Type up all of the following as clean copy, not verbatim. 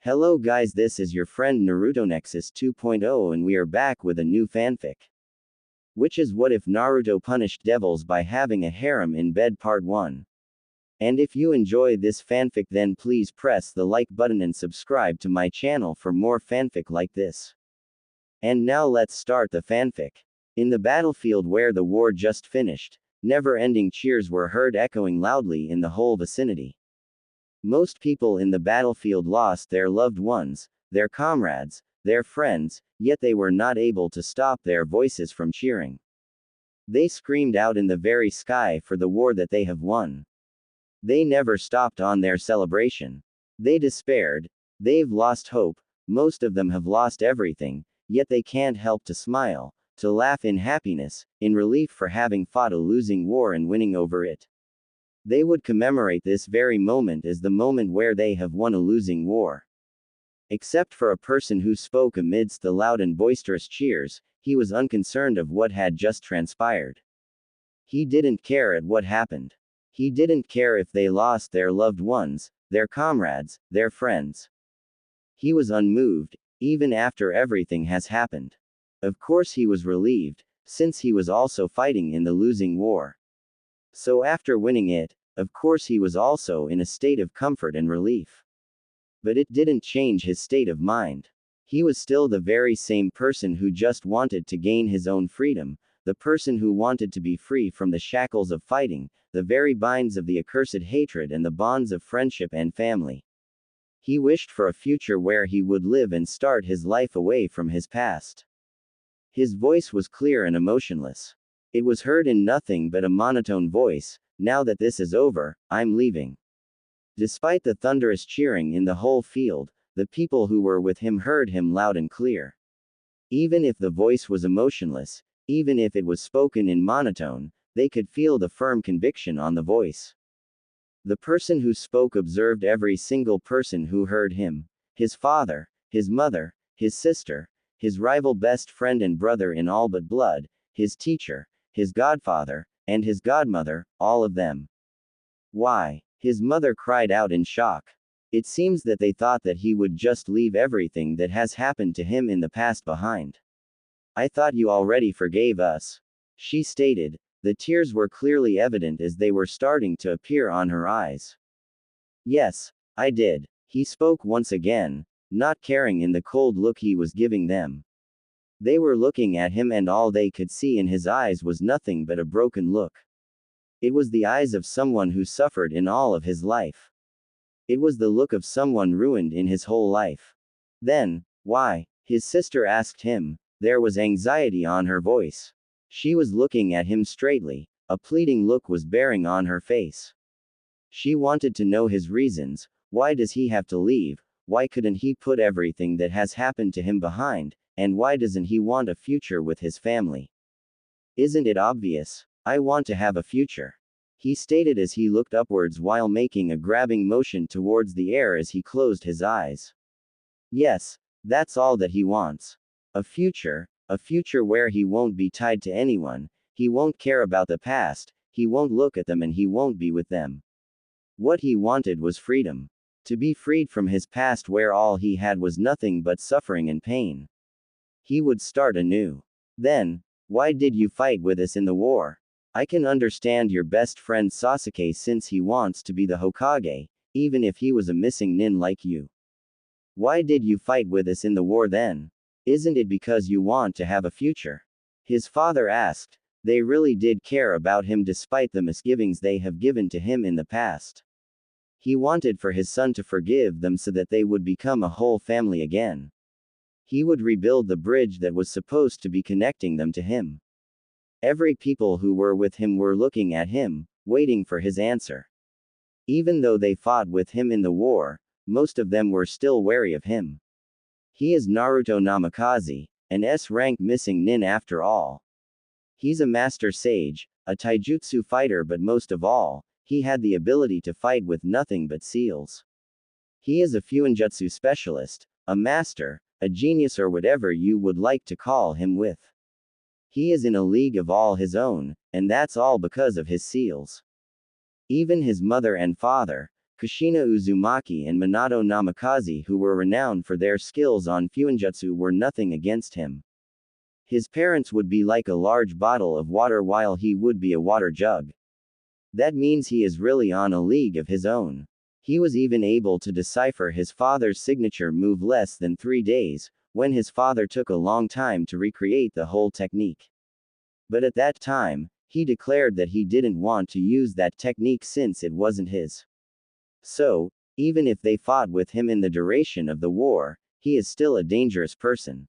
Hello guys, this is your friend Naruto Nexus 2.0 and we are back with a new fanfic. Which is what if Naruto punished devils by having a harem in bed part 1. And if you enjoy this fanfic then please press the like button and subscribe to my channel for more fanfic like this. And now let's start the fanfic. In the battlefield where the war just finished, never-ending cheers were heard echoing loudly in the whole vicinity. Most people in the battlefield lost their loved ones, their comrades, their friends, yet they were not able to stop their voices from cheering. They screamed out in the very sky for the war that they have won. They never stopped on their celebration. They despaired. They've lost hope. Most of them have lost everything, yet they can't help to smile, to laugh in happiness, in relief for having fought a losing war and winning over it. They would commemorate this very moment as the moment where they have won a losing war. Except for a person who spoke amidst the loud and boisterous cheers, he was unconcerned of what had just transpired. He didn't care at what happened. He didn't care if they lost their loved ones, their comrades, their friends. He was unmoved, even after everything has happened. Of course he was relieved, since he was also fighting in the losing war. So after winning it, of course he was also in a state of comfort and relief. But it didn't change his state of mind. He was still the very same person who just wanted to gain his own freedom, the person who wanted to be free from the shackles of fighting, the very binds of the accursed hatred and the bonds of friendship and family. He wished for a future where he would live and start his life away from his past. His voice was clear and emotionless. It was heard in nothing but a monotone voice. Now that this is over, I'm leaving. Despite the thunderous cheering in the whole field, the people who were with him heard him loud and clear. Even if the voice was emotionless, even if it was spoken in monotone, they could feel the firm conviction on the voice. The person who spoke observed every single person who heard him: his father, his mother, his sister, his rival best friend and brother in all but blood, his teacher, his godfather, and his godmother, all of them. Why? His mother cried out in shock. It seems that they thought that he would just leave everything that has happened to him in the past behind. I thought you already forgave us, she stated. The tears were clearly evident as they were starting to appear on her eyes. Yes, I did, he spoke once again, not caring in the cold look he was giving them. They were looking at him and all they could see in his eyes was nothing but a broken look. It was the eyes of someone who suffered in all of his life. It was the look of someone ruined in his whole life. Then, why? His sister asked him. There was anxiety on her voice. She was looking at him straightly. A pleading look was bearing on her face. She wanted to know his reasons. Why does he have to leave? Why couldn't he put everything that has happened to him behind? And why doesn't he want a future with his family? Isn't it obvious? I want to have a future, he stated as he looked upwards while making a grabbing motion towards the air as he closed his eyes. Yes, that's all that he wants. A future where he won't be tied to anyone, he won't care about the past, he won't look at them and he won't be with them. What he wanted was freedom. To be freed from his past where all he had was nothing but suffering and pain. He would start anew. Then, why did you fight with us in the war? I can understand your best friend Sasuke since he wants to be the Hokage, even if he was a missing nin like you. Why did you fight with us in the war then? Isn't it because you want to have a future? His father asked. They really did care about him despite the misgivings they have given to him in the past. He wanted for his son to forgive them so that they would become a whole family again. He would rebuild the bridge that was supposed to be connecting them to him. Every people who were with him were looking at him, waiting for his answer. Even though they fought with him in the war, most of them were still wary of him. He is Naruto Namikaze, an S-rank missing nin after all. He's a master sage, a taijutsu fighter, but most of all, he had the ability to fight with nothing but seals. He is a fuinjutsu specialist, a master, a genius or whatever you would like to call him with. He is in a league of all his own, and that's all because of his seals. Even his mother and father, Kushina Uzumaki and Minato Namikaze, who were renowned for their skills on Fuinjutsu, were nothing against him. His parents would be like a large bottle of water while he would be a water jug. That means he is really on a league of his own. He was even able to decipher his father's signature move less than 3 days, when his father took a long time to recreate the whole technique. But at that time, he declared that he didn't want to use that technique since it wasn't his. So, even if they fought with him in the duration of the war, he is still a dangerous person.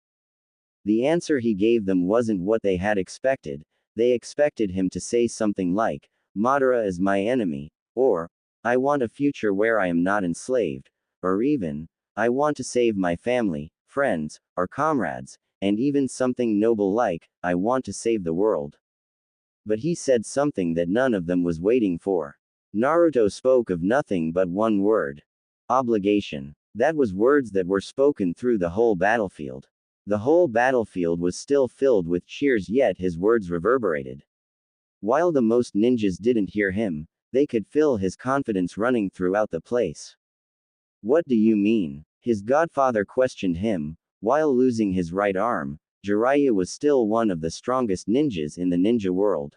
The answer he gave them wasn't what they had expected. They expected him to say something like, Madara is my enemy, or, I want a future where I am not enslaved, or even, I want to save my family, friends, or comrades, and even something noble like, I want to save the world. But he said something that none of them was waiting for. Naruto spoke of nothing but one word. Obligation. That was words that were spoken through the whole battlefield. The whole battlefield was still filled with cheers, yet his words reverberated. While the most ninjas didn't hear him, they could feel his confidence running throughout the place. What do you mean? His godfather questioned him. While losing his right arm, Jiraiya was still one of the strongest ninjas in the ninja world.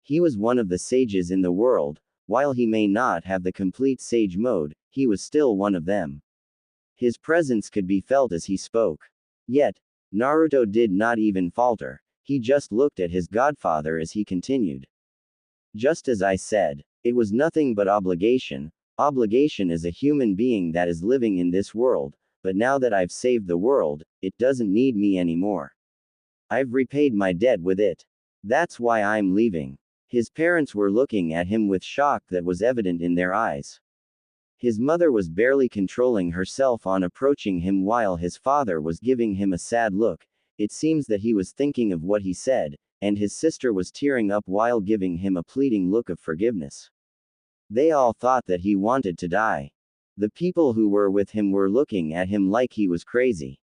He was one of the sages in the world. While he may not have the complete sage mode, he was still one of them. His presence could be felt as he spoke. Yet, Naruto did not even falter. He just looked at his godfather as he continued. Just as I said, it was nothing but obligation. Obligation is a human being that is living in this world, but now that I've saved the world, it doesn't need me anymore. I've repaid my debt with it. That's why I'm leaving. His parents were looking at him with shock that was evident in their eyes. His mother was barely controlling herself on approaching him while his father was giving him a sad look. It seems that he was thinking of what he said, and his sister was tearing up while giving him a pleading look of forgiveness. They all thought that he wanted to die. The people who were with him were looking at him like he was crazy.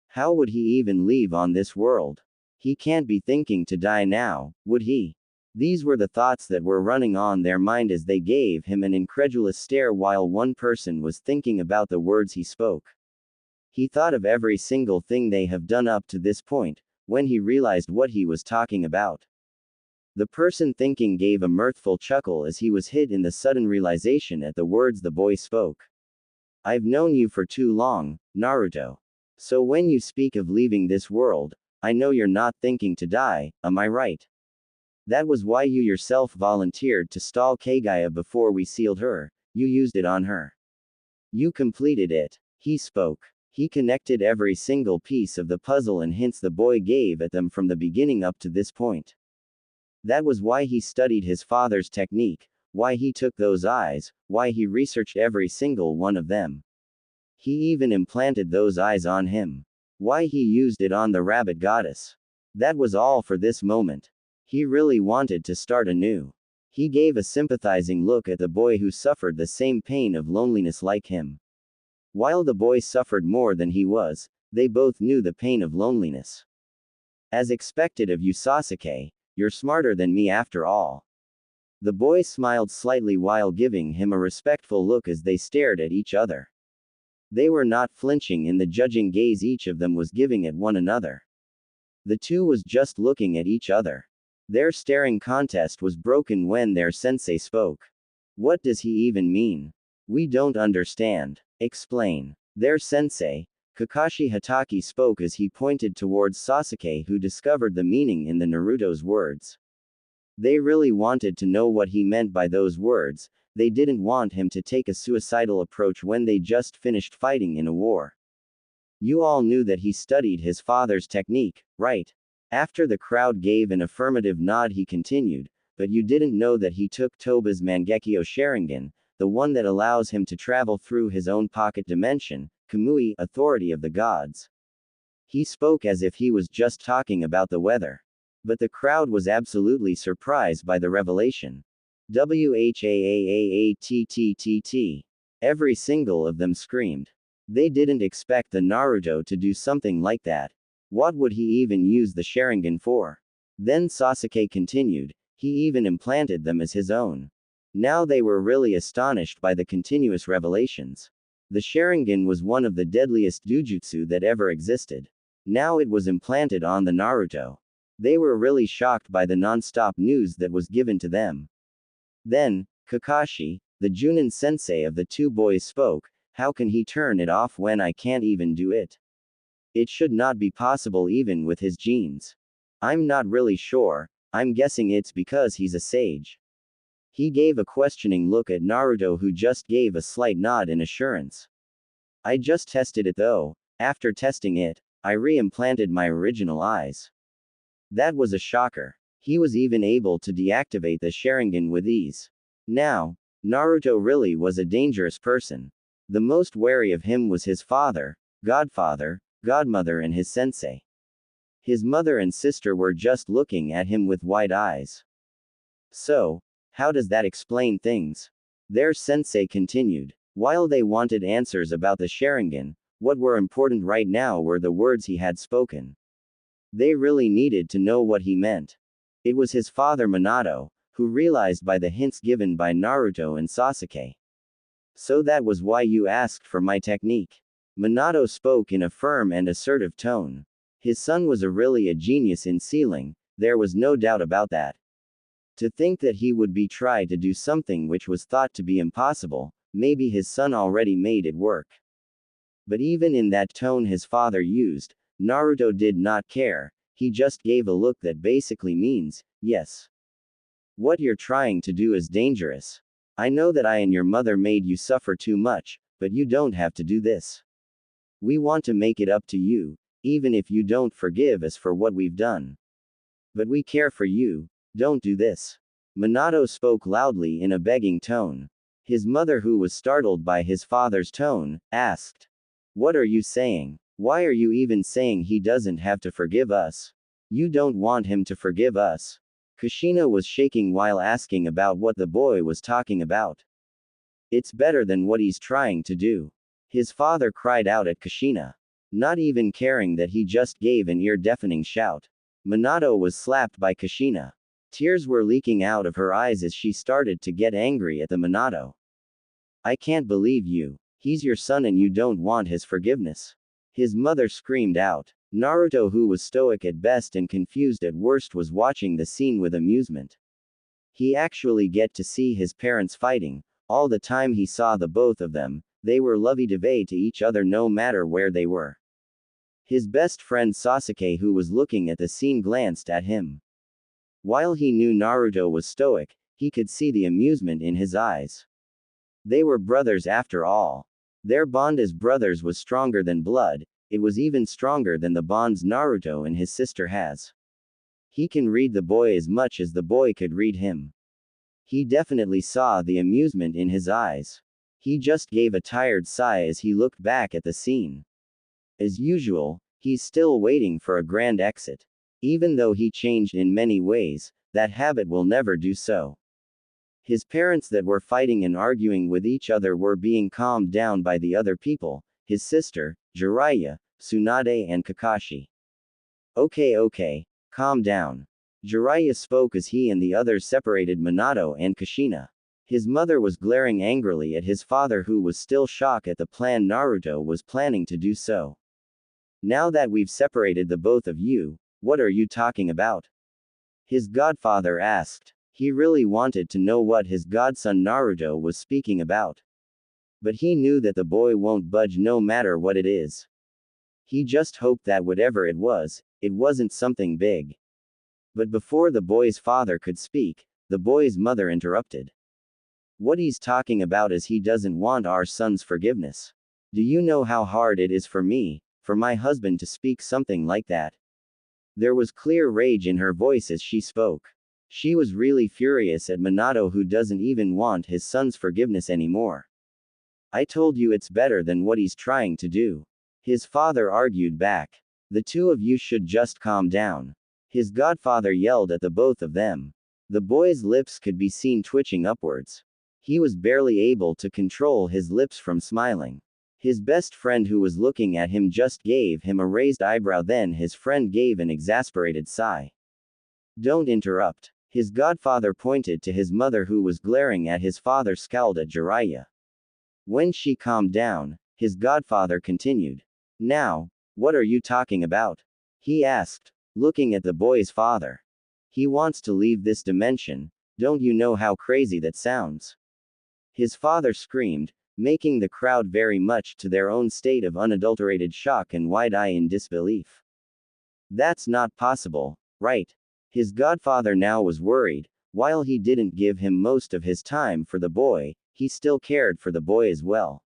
How would he even leave on this world? He can't be thinking to die now, would he? These were the thoughts that were running on their mind as they gave him an incredulous stare while one person was thinking about the words he spoke. He thought of every single thing they have done up to this point, when he realized what he was talking about. The person thinking gave a mirthful chuckle as he was hit in the sudden realization at the words the boy spoke. I've known you for too long, Naruto. So when you speak of leaving this world, I know you're not thinking to die, am I right? That was why you yourself volunteered to stall Kaguya before we sealed her. You used it on her. You completed it. He spoke. He connected every single piece of the puzzle and hints the boy gave at them from the beginning up to this point. That was why he studied his father's technique, why he took those eyes, why he researched every single one of them. He even implanted those eyes on him. Why he used it on the rabbit goddess. That was all for this moment. He really wanted to start anew. He gave a sympathizing look at the boy who suffered the same pain of loneliness like him. While the boy suffered more than he was, they both knew the pain of loneliness. As expected of you, Sasuke, you're smarter than me after all. The boy smiled slightly while giving him a respectful look as they stared at each other. They were not flinching in the judging gaze each of them was giving at one another. The two was just looking at each other. Their staring contest was broken when their sensei spoke. What does he even mean? We don't understand. Explain. Their sensei, Kakashi Hatake, spoke as he pointed towards Sasuke, who discovered the meaning in the Naruto's words. They really wanted to know what he meant by those words. They didn't want him to take a suicidal approach when they just finished fighting in a war. You all knew that he studied his father's technique, right? After the crowd gave an affirmative nod, he continued, but you didn't know that he took Toba's Mangekyo Sharingan, the one that allows him to travel through his own pocket dimension, Kamui, authority of the gods. He spoke as if he was just talking about the weather. But the crowd was absolutely surprised by the revelation. Whaaatt. Every single of them screamed. They didn't expect the Naruto to do something like that. What would he even use the Sharingan for? Then Sasuke continued, he even implanted them as his own. Now they were really astonished by the continuous revelations. The Sharingan was one of the deadliest dujutsu that ever existed. Now it was implanted on the Naruto. They were really shocked by the non-stop news that was given to them. Then, Kakashi, the Junin sensei of the two boys spoke. How can he turn it off when I can't even do it? It should not be possible even with his genes. I'm not really sure, I'm guessing it's because he's a sage. He gave a questioning look at Naruto, who just gave a slight nod in assurance. I just tested it though. After testing it, I re-implanted my original eyes. That was a shocker. He was even able to deactivate the Sharingan with ease. Now, Naruto really was a dangerous person. The most wary of him was his father, godfather, godmother and his sensei. His mother and sister were just looking at him with wide eyes. So, how does that explain things? Their sensei continued. While they wanted answers about the Sharingan, what were important right now were the words he had spoken. They really needed to know what he meant. It was his father Minato, who realized by the hints given by Naruto and Sasuke. So that was why you asked for my technique. Minato spoke in a firm and assertive tone. His son was really a genius in sealing, there was no doubt about that. To think that he would be tried to do something which was thought to be impossible, maybe his son already made it work. But even in that tone his father used, Naruto did not care, he just gave a look that basically means, yes. What you're trying to do is dangerous. I know that I and your mother made you suffer too much, but you don't have to do this. We want to make it up to you, even if you don't forgive us for what we've done. But we care for you, don't do this. Minato spoke loudly in a begging tone. His mother, who was startled by his father's tone, asked, "What are you saying? Why are you even saying he doesn't have to forgive us? You don't want him to forgive us?" Kushina was shaking while asking about what the boy was talking about. It's better than what he's trying to do. His father cried out at Kushina. Not even caring that he just gave an ear-deafening shout. Minato was slapped by Kushina. Tears were leaking out of her eyes as she started to get angry at the Minato. I can't believe you. He's your son and you don't want his forgiveness. His mother screamed out. Naruto, who was stoic at best and confused at worst, was watching the scene with amusement. He actually get to see his parents fighting. All the time he saw the both of them, they were lovey-dovey to each other no matter where they were. His best friend Sasuke, who was looking at the scene, glanced at him. While he knew Naruto was stoic, he could see the amusement in his eyes. They were brothers after all. Their bond as brothers was stronger than blood, it was even stronger than the bonds Naruto and his sister has. He can read the boy as much as the boy could read him. He definitely saw the amusement in his eyes. He just gave a tired sigh as he looked back at the scene. As usual, he's still waiting for a grand exit. Even though he changed in many ways, that habit will never do so. His parents that were fighting and arguing with each other were being calmed down by the other people, his sister, Jiraiya, Tsunade and Kakashi. Okay, calm down. Jiraiya spoke as he and the others separated Minato and Kushina. His mother was glaring angrily at his father, who was still shocked at the plan Naruto was planning to do so. Now that we've separated the both of you, what are you talking about? His godfather asked. He really wanted to know what his godson Naruto was speaking about. But he knew that the boy won't budge no matter what it is. He just hoped that whatever it wasn't something big. But before the boy's father could speak, the boy's mother interrupted. What he's talking about is he doesn't want our son's forgiveness. Do you know how hard it is for me, for my husband to speak something like that? There was clear rage in her voice as she spoke. She was really furious at Minato, who doesn't even want his son's forgiveness anymore. I told you it's better than what he's trying to do. His father argued back. The two of you should just calm down. His godfather yelled at the both of them. The boy's lips could be seen twitching upwards. He was barely able to control his lips from smiling. His best friend, who was looking at him, just gave him a raised eyebrow, then his friend gave an exasperated sigh. Don't interrupt. His godfather pointed to his mother who was glaring at his father, scowled at Jiraiya. When she calmed down, his godfather continued. Now, what are you talking about? He asked, looking at the boy's father. He wants to leave this dimension, don't you know how crazy that sounds? His father screamed, making the crowd very much to their own state of unadulterated shock and wide-eye in disbelief. That's not possible, right? His godfather now was worried. While he didn't give him most of his time for the boy, he still cared for the boy as well.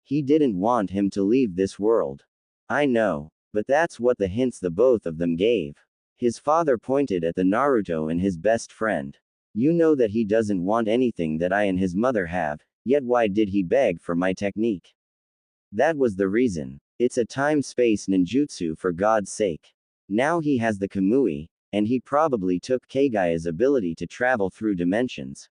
He didn't want him to leave this world. I know, but that's what the hints the both of them gave. His father pointed at the Naruto and his best friend. You know that he doesn't want anything that I and his mother have, yet why did he beg for my technique? That was the reason. It's a time-space ninjutsu for God's sake. Now he has the Kamui, and he probably took Kagaya's ability to travel through dimensions.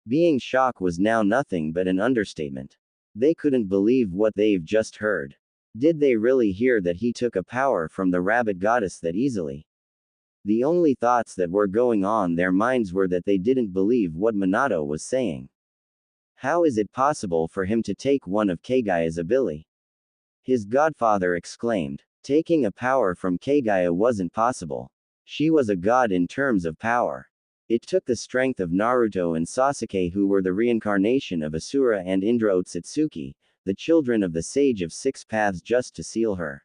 Being shocked was now nothing but an understatement. They couldn't believe what they've just heard. Did they really hear that he took a power from the rabbit goddess that easily? The only thoughts that were going on their minds were that they didn't believe what Minato was saying. How is it possible for him to take one of Kagaya's ability? His godfather exclaimed. Taking a power from Kagaya wasn't possible. She was a god in terms of power. It took the strength of Naruto and Sasuke, who were the reincarnation of Asura, and Indra Otsutsuki, the children of the Sage of Six Paths, just to seal her.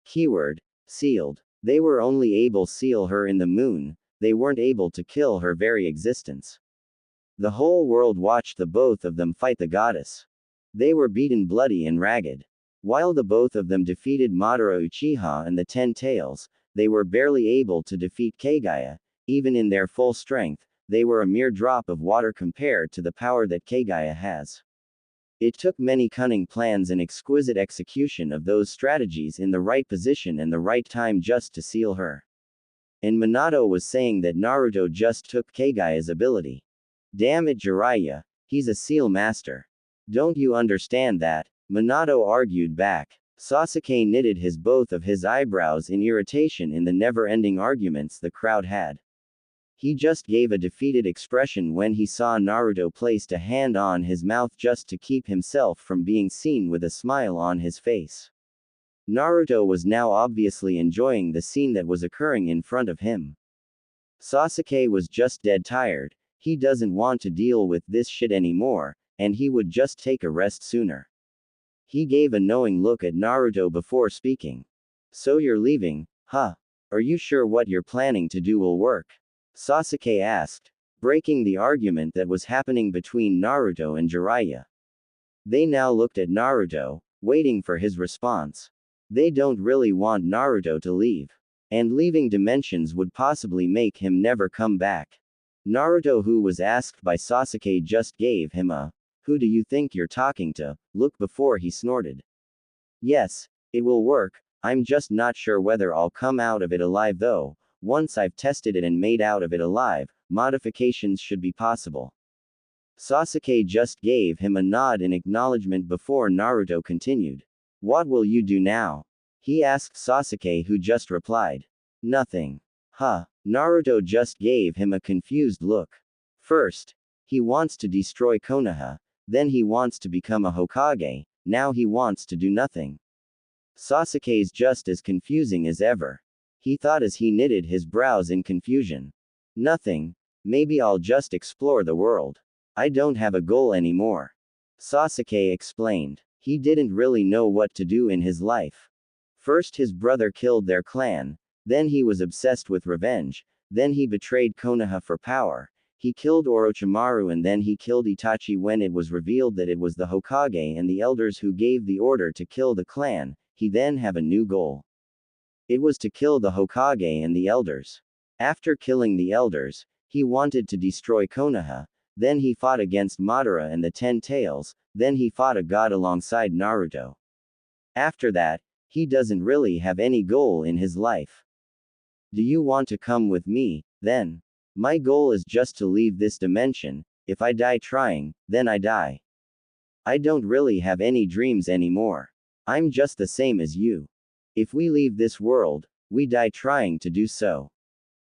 Keyword: sealed. They were only able to seal her in the moon, they weren't able to kill her very existence. The whole world watched the both of them fight the goddess. They were beaten bloody and ragged. While the both of them defeated Madara Uchiha and the Ten Tails, they were barely able to defeat Kagaya. Even in their full strength, they were a mere drop of water compared to the power that Kagaya has. It took many cunning plans and exquisite execution of those strategies in the right position and the right time just to seal her. And Minato was saying that Naruto just took Kagaya's ability. Damn it, Jiraiya, he's a seal master. Don't you understand that? Minato argued back. Sasuke knitted both of his eyebrows in irritation in the never-ending arguments the crowd had. He just gave a defeated expression when he saw Naruto placed a hand on his mouth just to keep himself from being seen with a smile on his face. Naruto was now obviously enjoying the scene that was occurring in front of him. Sasuke was just dead tired. He doesn't want to deal with this shit anymore, and he would just take a rest sooner. He gave a knowing look at Naruto before speaking. So you're leaving, huh? Are you sure what you're planning to do will work? Sasuke asked, breaking the argument that was happening between Naruto and Jiraiya. They now looked at Naruto, waiting for his response. They don't really want Naruto to leave. And leaving dimensions would possibly make him never come back. Naruto, who was asked by Sasuke, just gave him a, "Who do you think you're talking to?" look before he snorted. Yes, it will work, I'm just not sure whether I'll come out of it alive though. Once I've tested it and made out of it alive, modifications should be possible. Sasuke just gave him a nod in acknowledgement before Naruto continued. What will you do now? He asked Sasuke, who just replied. Nothing. Huh. Naruto just gave him a confused look. First, he wants to destroy Konoha, then he wants to become a Hokage, now he wants to do nothing. Sasuke's just as confusing as ever. He thought as he knitted his brows in confusion. Nothing. Maybe I'll just explore the world. I don't have a goal anymore. Sasuke explained. He didn't really know what to do in his life. First his brother killed their clan, then he was obsessed with revenge, then he betrayed Konoha for power, he killed Orochimaru, and then he killed Itachi when it was revealed that it was the Hokage and the elders who gave the order to kill the clan. He then have a new goal. It was to kill the Hokage and the elders. After killing the elders, he wanted to destroy Konoha, then he fought against Madara and the Ten Tails, then he fought a god alongside Naruto. After that, he doesn't really have any goal in his life. Do you want to come with me, then? My goal is just to leave this dimension. If I die trying, then I die. I don't really have any dreams anymore. I'm just the same as you. If we leave this world, we die trying to do so.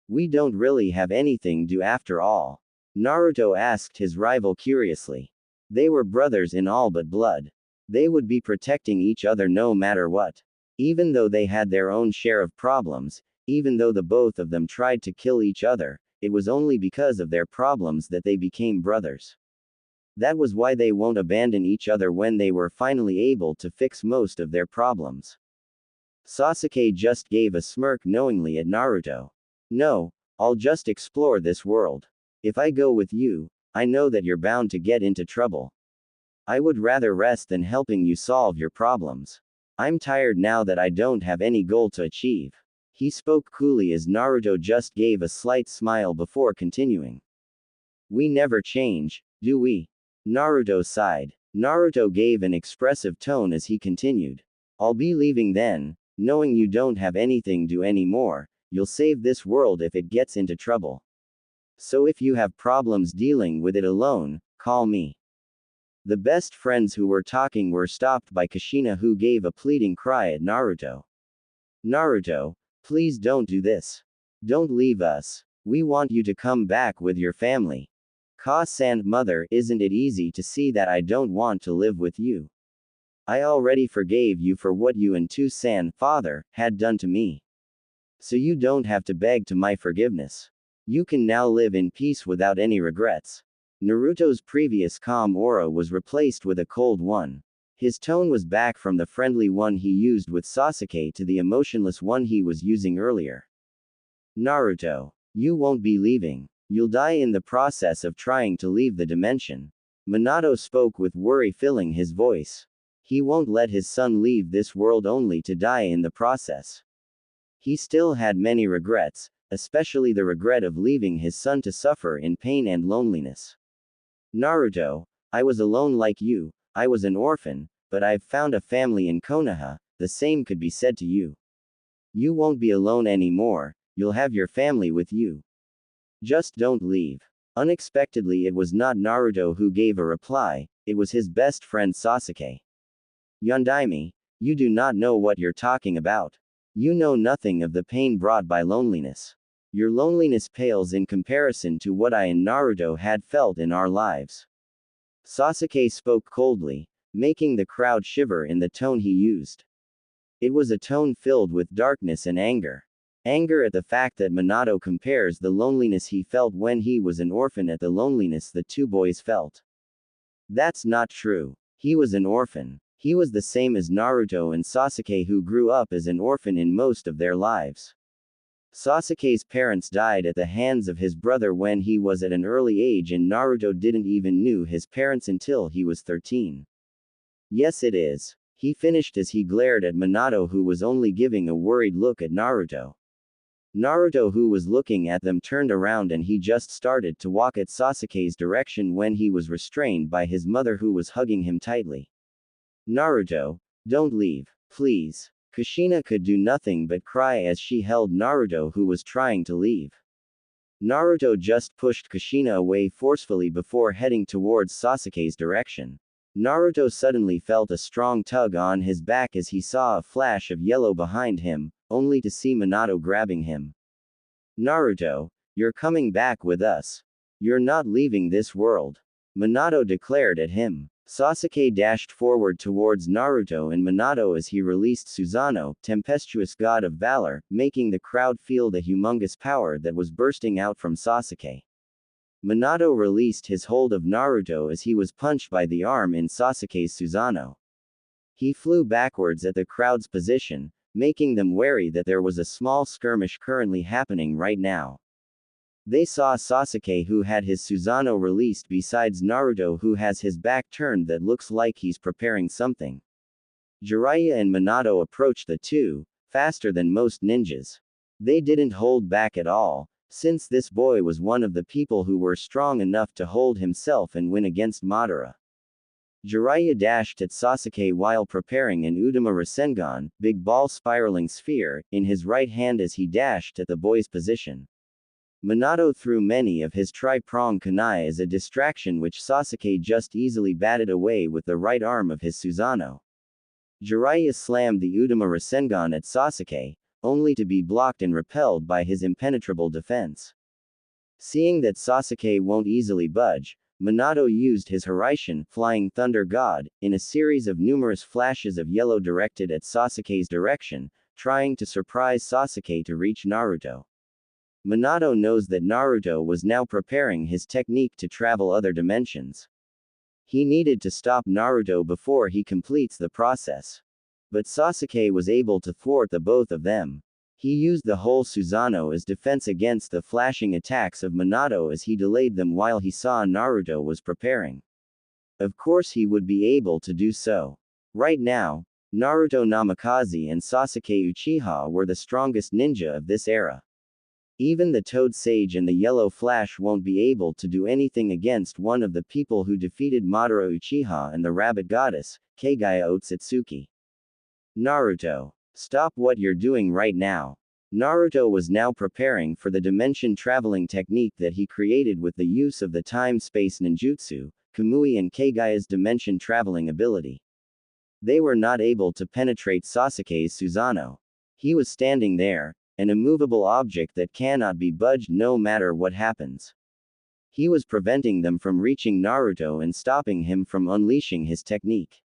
We don't really have anything to do after all. Naruto asked his rival curiously. They were brothers in all but blood. They would be protecting each other no matter what. Even though they had their own share of problems, even though the both of them tried to kill each other, it was only because of their problems that they became brothers. That was why they won't abandon each other when they were finally able to fix most of their problems. Sasuke just gave a smirk knowingly at Naruto. No, I'll just explore this world. If I go with you, I know that you're bound to get into trouble. I would rather rest than helping you solve your problems. I'm tired now that I don't have any goal to achieve. He spoke coolly as Naruto just gave a slight smile before continuing. We never change, do we? Naruto sighed. Naruto gave an expressive tone as he continued. I'll be leaving then, knowing you don't have anything to do anymore. You'll save this world if it gets into trouble. So if you have problems dealing with it alone, call me. The best friends who were talking were stopped by Kushina, who gave a pleading cry at Naruto. Naruto, please don't do this. Don't leave us. We want you to come back with your family. Ka-san, mother, isn't it easy to see that I don't want to live with you? I already forgave you for what you and Tu-san, father, had done to me. So you don't have to beg to my forgiveness. You can now live in peace without any regrets. Naruto's previous calm aura was replaced with a cold one. His tone was back from the friendly one he used with Sasuke to the emotionless one he was using earlier. Naruto, you won't be leaving. You'll die in the process of trying to leave the dimension. Minato spoke with worry filling his voice. He won't let his son leave this world only to die in the process. He still had many regrets, especially the regret of leaving his son to suffer in pain and loneliness. Naruto, I was alone like you, I was an orphan, but I've found a family in Konoha. The same could be said to you. You won't be alone anymore, you'll have your family with you. Just don't leave. Unexpectedly, it was not Naruto who gave a reply, it was his best friend Sasuke. Yondaime, you do not know what you're talking about. You know nothing of the pain brought by loneliness. Your loneliness pales in comparison to what I and Naruto had felt in our lives. Sasuke spoke coldly, making the crowd shiver in the tone he used. It was a tone filled with darkness and anger. Anger at the fact that Minato compares the loneliness he felt when he was an orphan at the loneliness the two boys felt. That's not true. He was an orphan. He was the same as Naruto and Sasuke, who grew up as an orphan in most of their lives. Sasuke's parents died at the hands of his brother when he was at an early age, and Naruto didn't even knew his parents until he was 13. Yes, it is. He finished as he glared at Minato, who was only giving a worried look at Naruto. Naruto, who was looking at them, turned around and he just started to walk at Sasuke's direction when he was restrained by his mother, who was hugging him tightly. Naruto, don't leave, please. Kushina could do nothing but cry as she held Naruto, who was trying to leave. Naruto just pushed Kushina away forcefully before heading towards Sasuke's direction. Naruto suddenly felt a strong tug on his back as he saw a flash of yellow behind him, only to see Minato grabbing him. Naruto, you're coming back with us. You're not leaving this world. Minato declared at him. Sasuke dashed forward towards Naruto and Minato as he released Susanoo, tempestuous god of valor, making the crowd feel the humongous power that was bursting out from Sasuke. Minato released his hold of Naruto as he was punched by the arm in Sasuke's Susanoo. He flew backwards at the crowd's position, making them wary that there was a small skirmish currently happening right now. They saw Sasuke, who had his Susanoo released, besides Naruto, who has his back turned that looks like he's preparing something. Jiraiya and Minato approached the two, faster than most ninjas. They didn't hold back at all, since this boy was one of the people who were strong enough to hold himself and win against Madara. Jiraiya dashed at Sasuke while preparing an Udama Rasengan, big ball spiraling sphere, in his right hand as he dashed at the boy's position. Minato threw many of his tri-prong kunai as a distraction, which Sasuke just easily batted away with the right arm of his Susanoo. Jiraiya slammed the Udama Rasengan at Sasuke, only to be blocked and repelled by his impenetrable defense. Seeing that Sasuke won't easily budge, Minato used his Hiraishin, Flying Thunder God, in a series of numerous flashes of yellow directed at Sasuke's direction, trying to surprise Sasuke to reach Naruto. Minato knows that Naruto was now preparing his technique to travel other dimensions. He needed to stop Naruto before he completes the process. But Sasuke was able to thwart the both of them. He used the whole Susanoo as defense against the flashing attacks of Minato as he delayed them while he saw Naruto was preparing. Of course he would be able to do so. Right now, Naruto Namikaze and Sasuke Uchiha were the strongest ninja of this era. Even the Toad Sage and the Yellow Flash won't be able to do anything against one of the people who defeated Madara Uchiha and the Rabbit Goddess, Kagaya Otsutsuki. Naruto. Stop what you're doing right now. Naruto was now preparing for the dimension-traveling technique that he created with the use of the time-space ninjutsu, Kamui and Kagaya's dimension-traveling ability. They were not able to penetrate Sasuke's Susanoo. He was standing there, an immovable object that cannot be budged no matter what happens. He was preventing them from reaching Naruto and stopping him from unleashing his technique.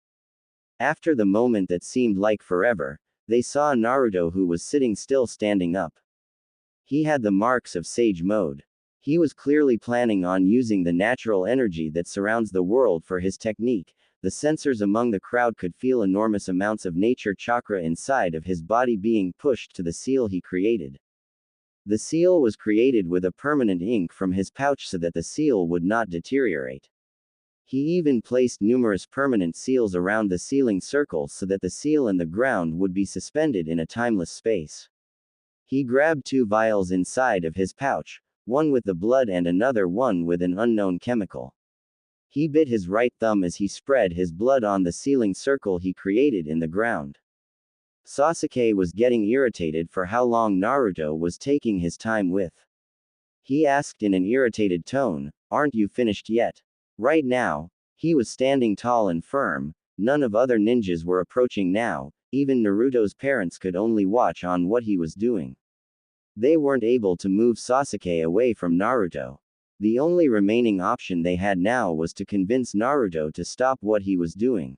After the moment that seemed like forever, they saw Naruto, who was sitting still, standing up. He had the marks of Sage Mode. He was clearly planning on using the natural energy that surrounds the world for his technique. The sensors among the crowd could feel enormous amounts of nature chakra inside of his body being pushed to the seal he created. The seal was created with a permanent ink from his pouch so that the seal would not deteriorate. He even placed numerous permanent seals around the sealing circle so that the seal and the ground would be suspended in a timeless space. He grabbed 2 vials inside of his pouch, one with the blood and another one with an unknown chemical. He bit his right thumb as he spread his blood on the sealing circle he created in the ground. Sasuke was getting irritated for how long Naruto was taking his time with. He asked in an irritated tone, "Aren't you finished yet?" Right now, he was standing tall and firm. None of other ninjas were approaching now. Even Naruto's parents could only watch on what he was doing. They weren't able to move Sasuke away from Naruto. The only remaining option they had now was to convince Naruto to stop what he was doing.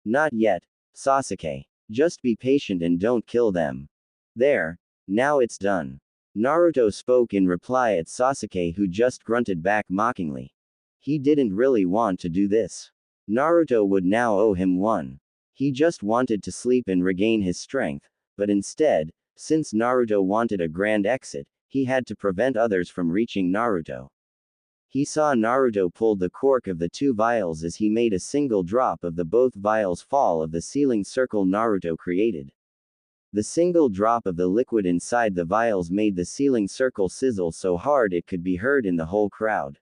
Not yet, Sasuke. Just be patient and don't kill them. There. Now it's done. Naruto spoke in reply at Sasuke, who just grunted back mockingly. He didn't really want to do this. Naruto would now owe him one. He just wanted to sleep and regain his strength, but instead, since Naruto wanted a grand exit, he had to prevent others from reaching Naruto. He saw Naruto pull the cork of the 2 vials as he made a single drop of the both vials fall of the sealing circle Naruto created. The single drop of the liquid inside the vials made the sealing circle sizzle so hard it could be heard in the whole crowd.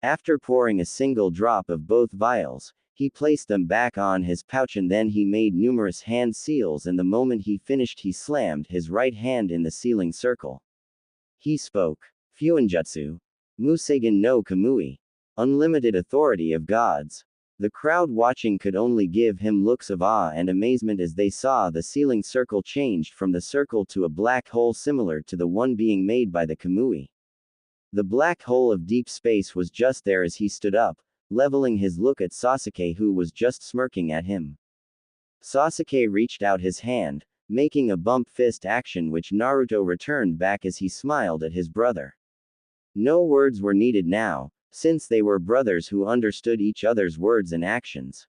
After pouring a single drop of both vials, he placed them back on his pouch and then he made numerous hand seals, and the moment he finished he slammed his right hand in the sealing circle. He spoke. Fuinjutsu. Musagen no Kamui. Unlimited authority of gods. The crowd watching could only give him looks of awe and amazement as they saw the sealing circle changed from the circle to a black hole similar to the one being made by the Kamui. The black hole of deep space was just there as he stood up, leveling his look at Sasuke, who was just smirking at him. Sasuke reached out his hand, making a bump fist action which Naruto returned back as he smiled at his brother. No words were needed now, since they were brothers who understood each other's words and actions.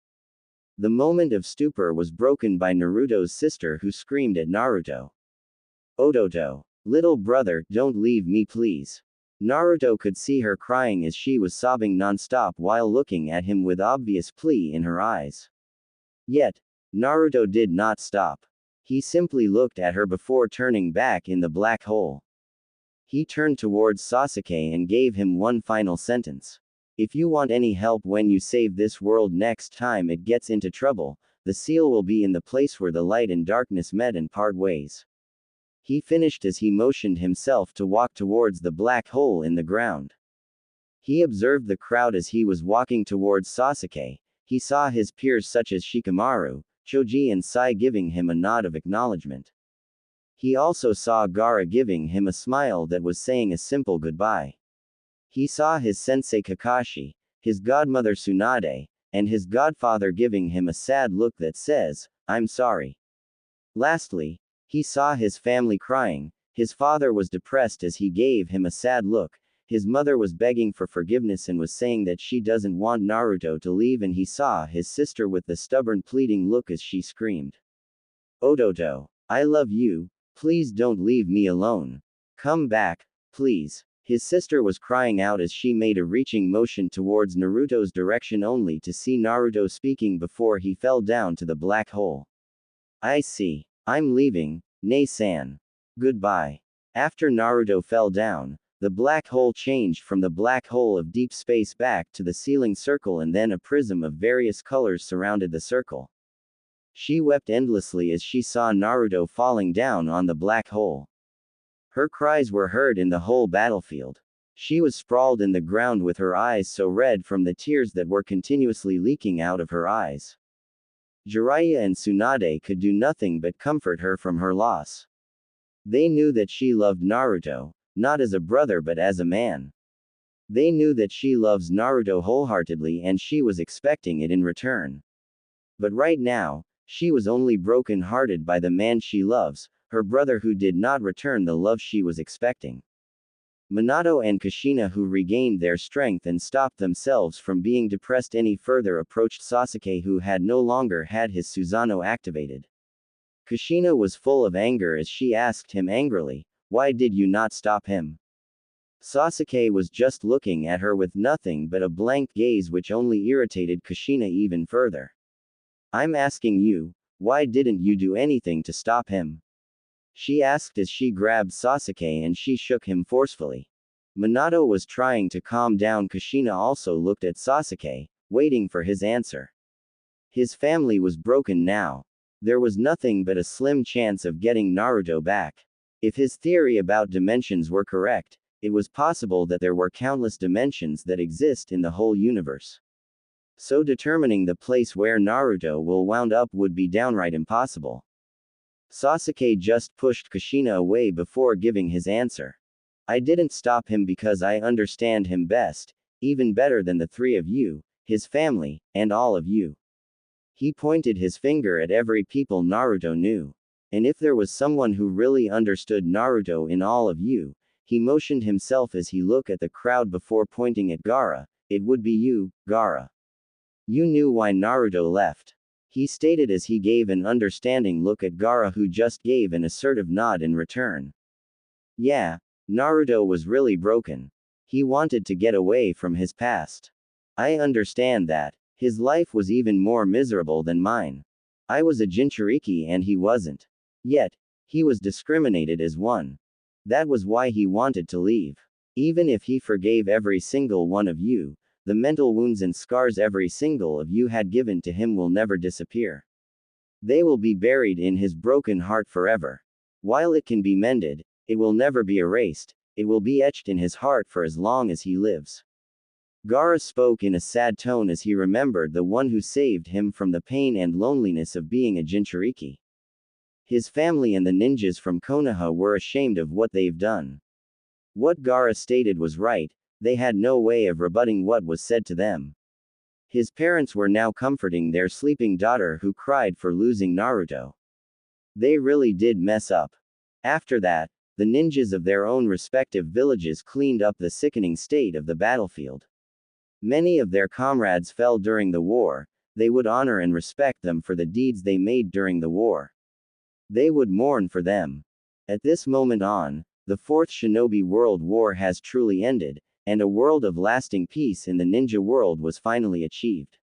The moment of stupor was broken by Naruto's sister, who screamed at Naruto. "Ototo. Little brother, don't leave me please." Naruto could see her crying as she was sobbing non-stop while looking at him with obvious plea in her eyes. Yet, Naruto did not stop. He simply looked at her before turning back in the black hole. He turned towards Sasuke and gave him one final sentence. "If you want any help when you save this world next time it gets into trouble, the seal will be in the place where the light and darkness met and part ways." He finished as he motioned himself to walk towards the black hole in the ground. He observed the crowd as he was walking towards Sasuke. He saw his peers such as Shikamaru, Choji and Sai giving him a nod of acknowledgement. He also saw Gaara giving him a smile that was saying a simple goodbye. He saw his sensei Kakashi, his godmother Tsunade, and his godfather giving him a sad look that says, "I'm sorry." Lastly, he saw his family crying. His father was depressed as he gave him a sad look. His mother was begging for forgiveness and was saying that she doesn't want Naruto to leave, and he saw his sister with the stubborn pleading look as she screamed, "Odoto, I love you, please don't leave me alone. Come back, please." His sister was crying out as she made a reaching motion towards Naruto's direction only to see Naruto speaking before he fell down to the black hole. "I see. I'm leaving, Nei-san. Goodbye." After Naruto fell down, the black hole changed from the black hole of deep space back to the ceiling circle, and then a prism of various colors surrounded the circle. She wept endlessly as she saw Naruto falling down on the black hole. Her cries were heard in the whole battlefield. She was sprawled in the ground with her eyes so red from the tears that were continuously leaking out of her eyes. Jiraiya and Tsunade could do nothing but comfort her from her loss. They knew that she loved Naruto, not as a brother but as a man. They knew that she loves Naruto wholeheartedly and she was expecting it in return. But right now, she was only broken-hearted by the man she loves, her brother who did not return the love she was expecting. Minato and Kushina, who regained their strength and stopped themselves from being depressed any further, approached Sasuke, who had no longer had his Susanoo activated. Kushina was full of anger as she asked him angrily, "Why did you not stop him?" Sasuke was just looking at her with nothing but a blank gaze, which only irritated Kushina even further. "I'm asking you, why didn't you do anything to stop him?" she asked as she grabbed Sasuke and she shook him forcefully. Minato was trying to calm down. Kushina also looked at Sasuke, waiting for his answer. His family was broken now. There was nothing but a slim chance of getting Naruto back. If his theory about dimensions were correct, it was possible that there were countless dimensions that exist in the whole universe. So determining the place where Naruto will wound up would be downright impossible. Sasuke just pushed Kushina away before giving his answer. "I didn't stop him because I understand him best, even better than the three of you, his family, and all of you." He pointed his finger at every people Naruto knew. And if there was someone who really understood Naruto in all of you, he motioned himself as he looked at the crowd before pointing at Gaara, "It would be you, Gaara. You knew why Naruto left." He stated as he gave an understanding look at Gaara, who just gave an assertive nod in return. Yeah, Naruto was really broken. He wanted to get away from his past. I understand that. His life was even more miserable than mine. I was a Jinchuriki and he wasn't. Yet, he was discriminated as one. That was why he wanted to leave. Even if he forgave every single one of you, the mental wounds and scars every single of you had given to him will never disappear. They will be buried in his broken heart forever. While it can be mended, it will never be erased. It will be etched in his heart for as long as he lives. Gaara spoke in a sad tone as he remembered the one who saved him from the pain and loneliness of being a Jinchuriki. His family and the ninjas from Konoha were ashamed of what they've done. What Gaara stated was right. They had no way of rebutting what was said to them. His parents were now comforting their sleeping daughter who cried for losing Naruto. They really did mess up. After that, the ninjas of their own respective villages cleaned up the sickening state of the battlefield. Many of their comrades fell during the war. They would honor and respect them for the deeds they made during the war. They would mourn for them. At this moment on, the Fourth Shinobi World War has truly ended, and a world of lasting peace in the ninja world was finally achieved.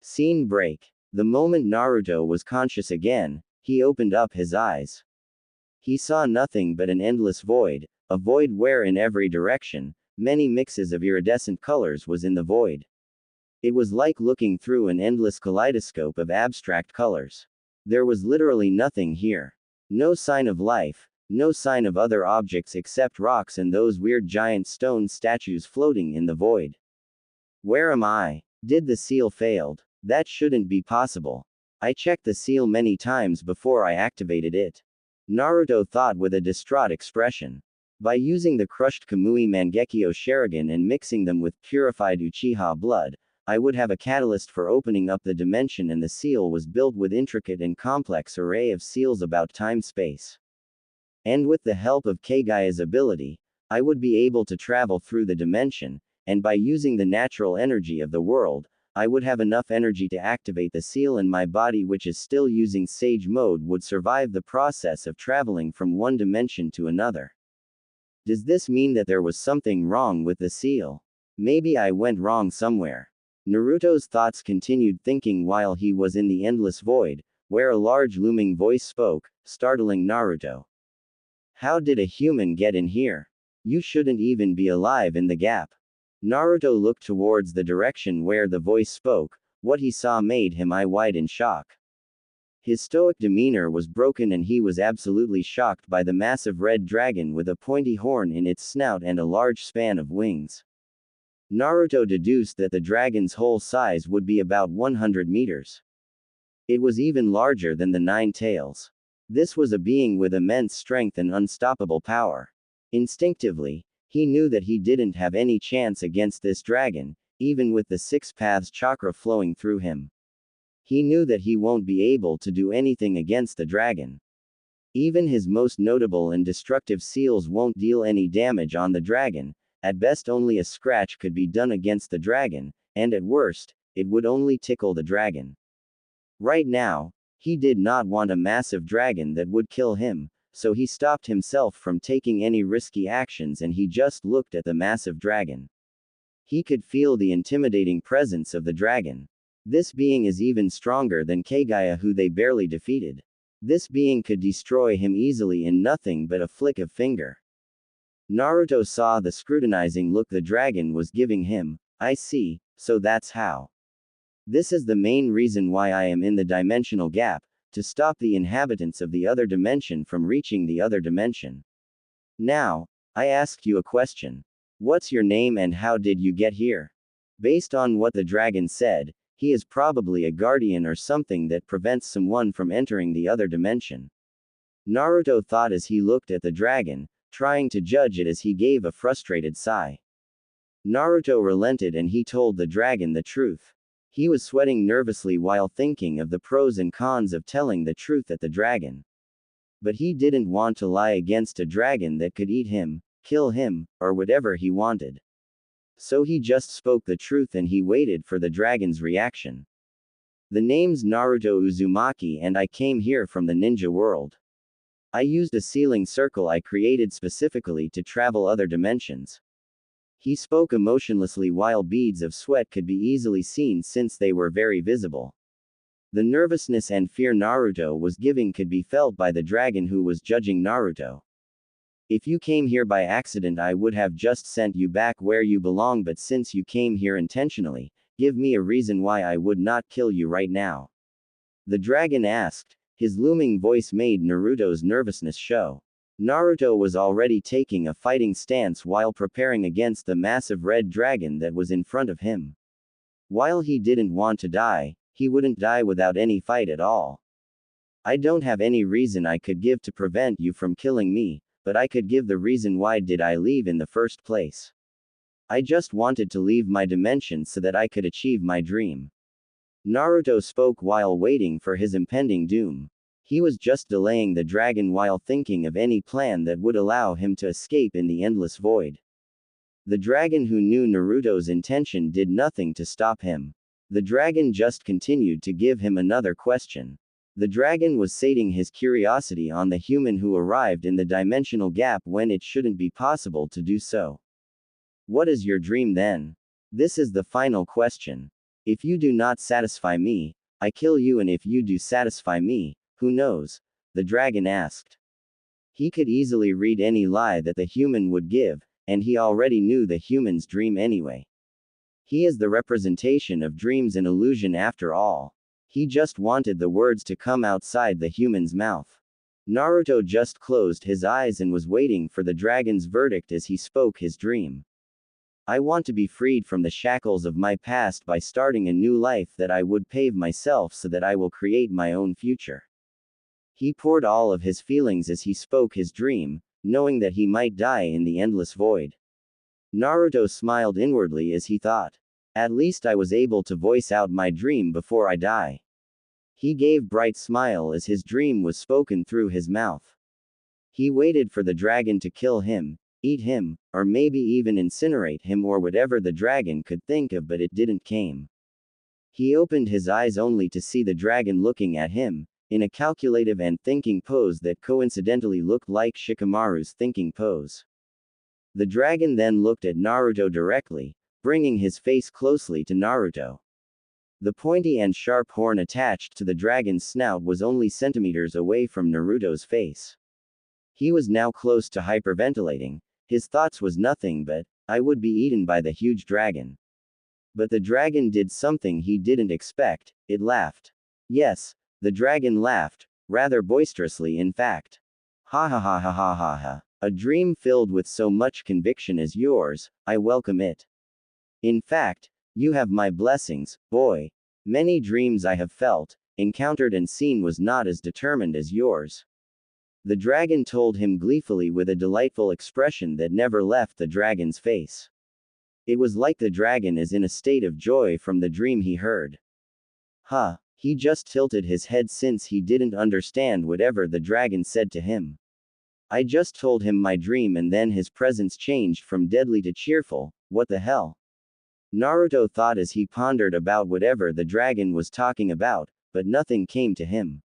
Scene break. The moment Naruto was conscious again, he opened up his eyes. He saw nothing but an endless void, a void where in every direction, many mixes of iridescent colors was in the void. It was like looking through an endless kaleidoscope of abstract colors. There was literally nothing here. No sign of life. No sign of other objects except rocks and those weird giant stone statues floating in the void. Where am I? Did the seal failed? That shouldn't be possible. I checked the seal many times before I activated it. Naruto thought with a distraught expression. By using the crushed Kamui Mangekyo Sharingan and mixing them with purified Uchiha blood, I would have a catalyst for opening up the dimension, and the seal was built with intricate and complex array of seals about time-space. And with the help of Keigaya's ability, I would be able to travel through the dimension, and by using the natural energy of the world, I would have enough energy to activate the seal, and my body, which is still using Sage mode, would survive the process of traveling from one dimension to another. Does this mean that there was something wrong with the seal? Maybe I went wrong somewhere. Naruto's thoughts continued thinking while he was in the endless void, where a large looming voice spoke, startling Naruto. How did a human get in here? You shouldn't even be alive in the gap. Naruto looked towards the direction where the voice spoke. What he saw made him eye-wide in shock. His stoic demeanor was broken, and he was absolutely shocked by the massive red dragon with a pointy horn in its snout and a large span of wings. Naruto deduced that the dragon's whole size would be about 100 meters. It was even larger than the 9 tails. This was a being with immense strength and unstoppable power. Instinctively, he knew that he didn't have any chance against this dragon, even with the 6 paths chakra flowing through him. He knew that he won't be able to do anything against the dragon. Even his most notable and destructive seals won't deal any damage on the dragon. At best only a scratch could be done against the dragon, and at worst, it would only tickle the dragon. Right now, he did not want a massive dragon that would kill him, so he stopped himself from taking any risky actions, and he just looked at the massive dragon. He could feel the intimidating presence of the dragon. This being is even stronger than Keigaya, who they barely defeated. This being could destroy him easily in nothing but a flick of finger. Naruto saw the scrutinizing look the dragon was giving him. I see, so that's how. This is the main reason why I am in the dimensional gap, to stop the inhabitants of the other dimension from reaching the other dimension. Now, I ask you a question. What's your name and how did you get here? Based on what the dragon said, he is probably a guardian or something that prevents someone from entering the other dimension. Naruto thought as he looked at the dragon, trying to judge it as he gave a frustrated sigh. Naruto relented and he told the dragon the truth. He was sweating nervously while thinking of the pros and cons of telling the truth at the dragon. But he didn't want to lie against a dragon that could eat him, kill him, or whatever he wanted. So he just spoke the truth and he waited for the dragon's reaction. The name's Naruto Uzumaki and I came here from the ninja world. I used a sealing circle I created specifically to travel other dimensions. He spoke emotionlessly while beads of sweat could be easily seen since they were very visible. The nervousness and fear Naruto was giving could be felt by the dragon who was judging Naruto. If you came here by accident, I would have just sent you back where you belong, but since you came here intentionally, give me a reason why I would not kill you right now. The dragon asked. His looming voice made Naruto's nervousness show. Naruto was already taking a fighting stance while preparing against the massive red dragon that was in front of him. While he didn't want to die, he wouldn't die without any fight at all. I don't have any reason I could give to prevent you from killing me, but I could give the reason why did I leave in the first place. I just wanted to leave my dimension so that I could achieve my dream. Naruto spoke while waiting for his impending doom. He was just delaying the dragon while thinking of any plan that would allow him to escape in the endless void. The dragon, who knew Naruto's intention, did nothing to stop him. The dragon just continued to give him another question. The dragon was sating his curiosity on the human who arrived in the dimensional gap when it shouldn't be possible to do so. What is your dream then? This is the final question. If you do not satisfy me, I kill you, and if you do satisfy me, who knows? The dragon asked. He could easily read any lie that the human would give, and he already knew the human's dream anyway. He is the representation of dreams and illusion after all. He just wanted the words to come outside the human's mouth. Naruto just closed his eyes and was waiting for the dragon's verdict as he spoke his dream. I want to be freed from the shackles of my past by starting a new life that I would pave myself so that I will create my own future. He poured all of his feelings as he spoke his dream, knowing that he might die in the endless void. Naruto smiled inwardly as he thought. At least I was able to voice out my dream before I die. He gave bright smile as his dream was spoken through his mouth. He waited for the dragon to kill him, eat him, or maybe even incinerate him or whatever the dragon could think of, but it didn't came. He opened his eyes only to see the dragon looking at him, in a calculative and thinking pose that coincidentally looked like Shikamaru's thinking pose. The dragon then looked at Naruto directly, bringing his face closely to Naruto. The pointy and sharp horn attached to the dragon's snout was only centimeters away from Naruto's face. He was now close to hyperventilating. His thoughts was nothing but, I would be eaten by the huge dragon. But the dragon did something he didn't expect, it laughed. Yes, the dragon laughed, rather boisterously in fact. Ha ha ha ha ha ha ha. A dream filled with so much conviction as yours, I welcome it. In fact, you have my blessings, boy. Many dreams I have felt, encountered and seen was not as determined as yours. The dragon told him gleefully with a delightful expression that never left the dragon's face. It was like the dragon is in a state of joy from the dream he heard. Huh, he just tilted his head since he didn't understand whatever the dragon said to him. I just told him my dream and then his presence changed from deadly to cheerful, what the hell? Naruto thought as he pondered about whatever the dragon was talking about, but nothing came to him.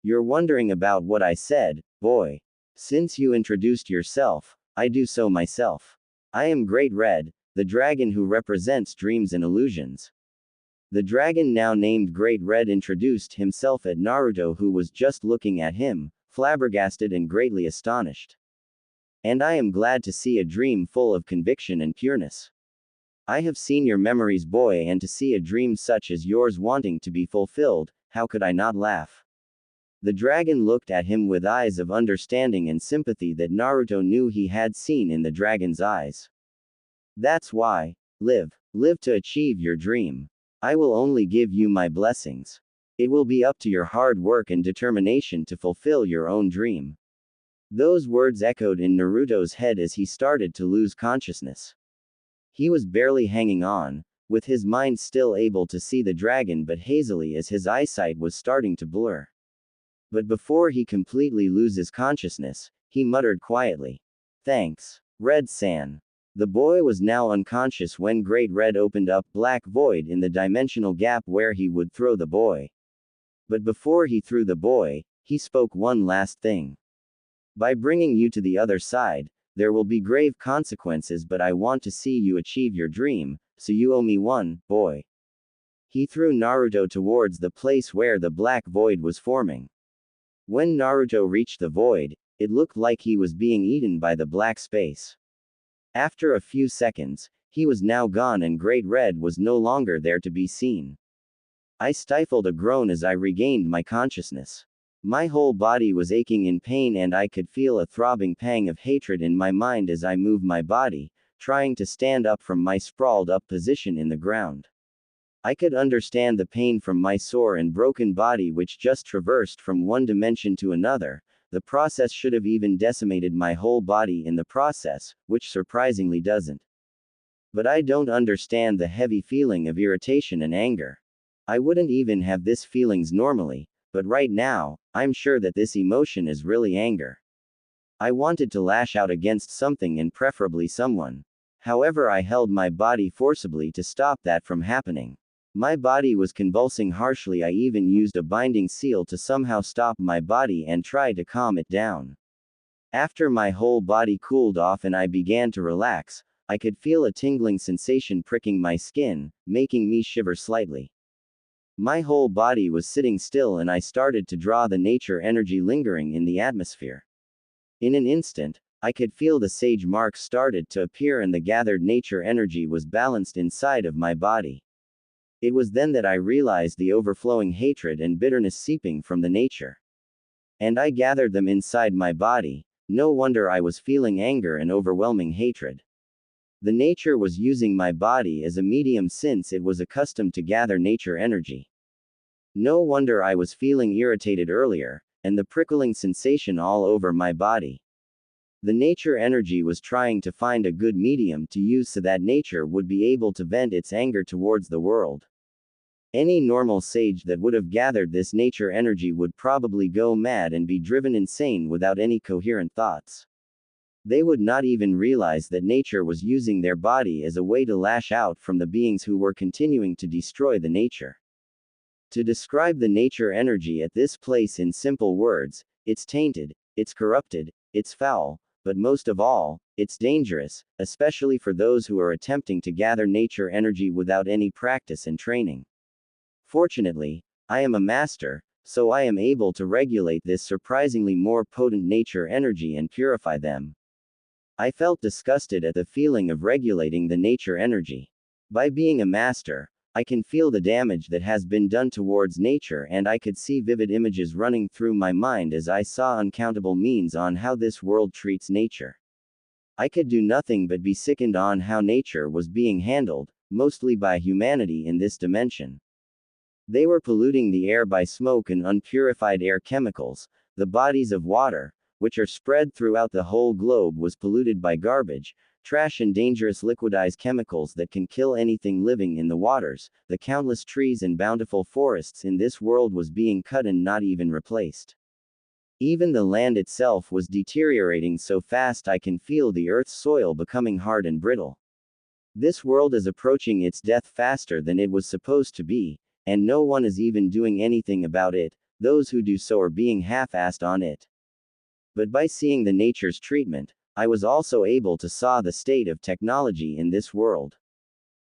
You're wondering about what I said, boy. Since you introduced yourself, I do so myself. I am Great Red, the dragon who represents dreams and illusions. The dragon now named Great Red introduced himself at Naruto, who was just looking at him, flabbergasted and greatly astonished. And I am glad to see a dream full of conviction and pureness. I have seen your memories, boy, and to see a dream such as yours wanting to be fulfilled, how could I not laugh? The dragon looked at him with eyes of understanding and sympathy that Naruto knew he had seen in the dragon's eyes. That's why. Live. Live to achieve your dream. I will only give you my blessings. It will be up to your hard work and determination to fulfill your own dream. Those words echoed in Naruto's head as he started to lose consciousness. He was barely hanging on, with his mind still able to see the dragon but hazily as his eyesight was starting to blur. But before he completely loses consciousness, he muttered quietly. Thanks, Red-san. The boy was now unconscious when Great Red opened up black void in the dimensional gap where he would throw the boy. But before he threw the boy, he spoke one last thing. By bringing you to the other side, there will be grave consequences, but I want to see you achieve your dream, so you owe me one, boy. He threw Naruto towards the place where the black void was forming. When Naruto reached the void, it looked like he was being eaten by the black space. After a few seconds, he was now gone and Great Red was no longer there to be seen. I stifled a groan as I regained my consciousness. My whole body was aching in pain and I could feel a throbbing pang of hatred in my mind as I moved my body, trying to stand up from my sprawled up position in the ground. I could understand the pain from my sore and broken body which just traversed from one dimension to another. The process should have even decimated my whole body in the process, which surprisingly doesn't. But I don't understand the heavy feeling of irritation and anger. I wouldn't even have this feelings normally, but right now, I'm sure that this emotion is really anger. I wanted to lash out against something and preferably someone. However, I held my body forcibly to stop that from happening. My body was convulsing harshly. I even used a binding seal to somehow stop my body and try to calm it down. After my whole body cooled off and I began to relax, I could feel a tingling sensation pricking my skin, making me shiver slightly. My whole body was sitting still and I started to draw the nature energy lingering in the atmosphere. In an instant, I could feel the sage marks started to appear and the gathered nature energy was balanced inside of my body. It was then that I realized the overflowing hatred and bitterness seeping from the nature. And I gathered them inside my body. No wonder I was feeling anger and overwhelming hatred. The nature was using my body as a medium since it was accustomed to gather nature energy. No wonder I was feeling irritated earlier. and the prickling sensation all over my body. The nature energy was trying to find a good medium to use so that nature would be able to vent its anger towards the world. Any normal sage that would have gathered this nature energy would probably go mad and be driven insane without any coherent thoughts. They would not even realize that nature was using their body as a way to lash out from the beings who were continuing to destroy the nature. To describe the nature energy at this place in simple words, it's tainted, it's corrupted, it's foul, but most of all, it's dangerous, especially for those who are attempting to gather nature energy without any practice and training. Fortunately, I am a master, so I am able to regulate this surprisingly more potent nature energy and purify them. I felt disgusted at the feeling of regulating the nature energy. By being a master, I can feel the damage that has been done towards nature, and I could see vivid images running through my mind as I saw uncountable means on how this world treats nature. I could do nothing but be sickened on how nature was being handled, mostly by humanity in this dimension. They were polluting the air by smoke and unpurified air chemicals. The bodies of water, which are spread throughout the whole globe, was polluted by garbage, trash and dangerous liquidized chemicals that can kill anything living in the waters. The countless trees and bountiful forests in this world was being cut and not even replaced. Even the land itself was deteriorating so fast I can feel the earth's soil becoming hard and brittle. This world is approaching its death faster than it was supposed to be, and no one is even doing anything about it. Those who do so are being half-assed on it. But by seeing the nature's treatment, I was also able to saw the state of technology in this world.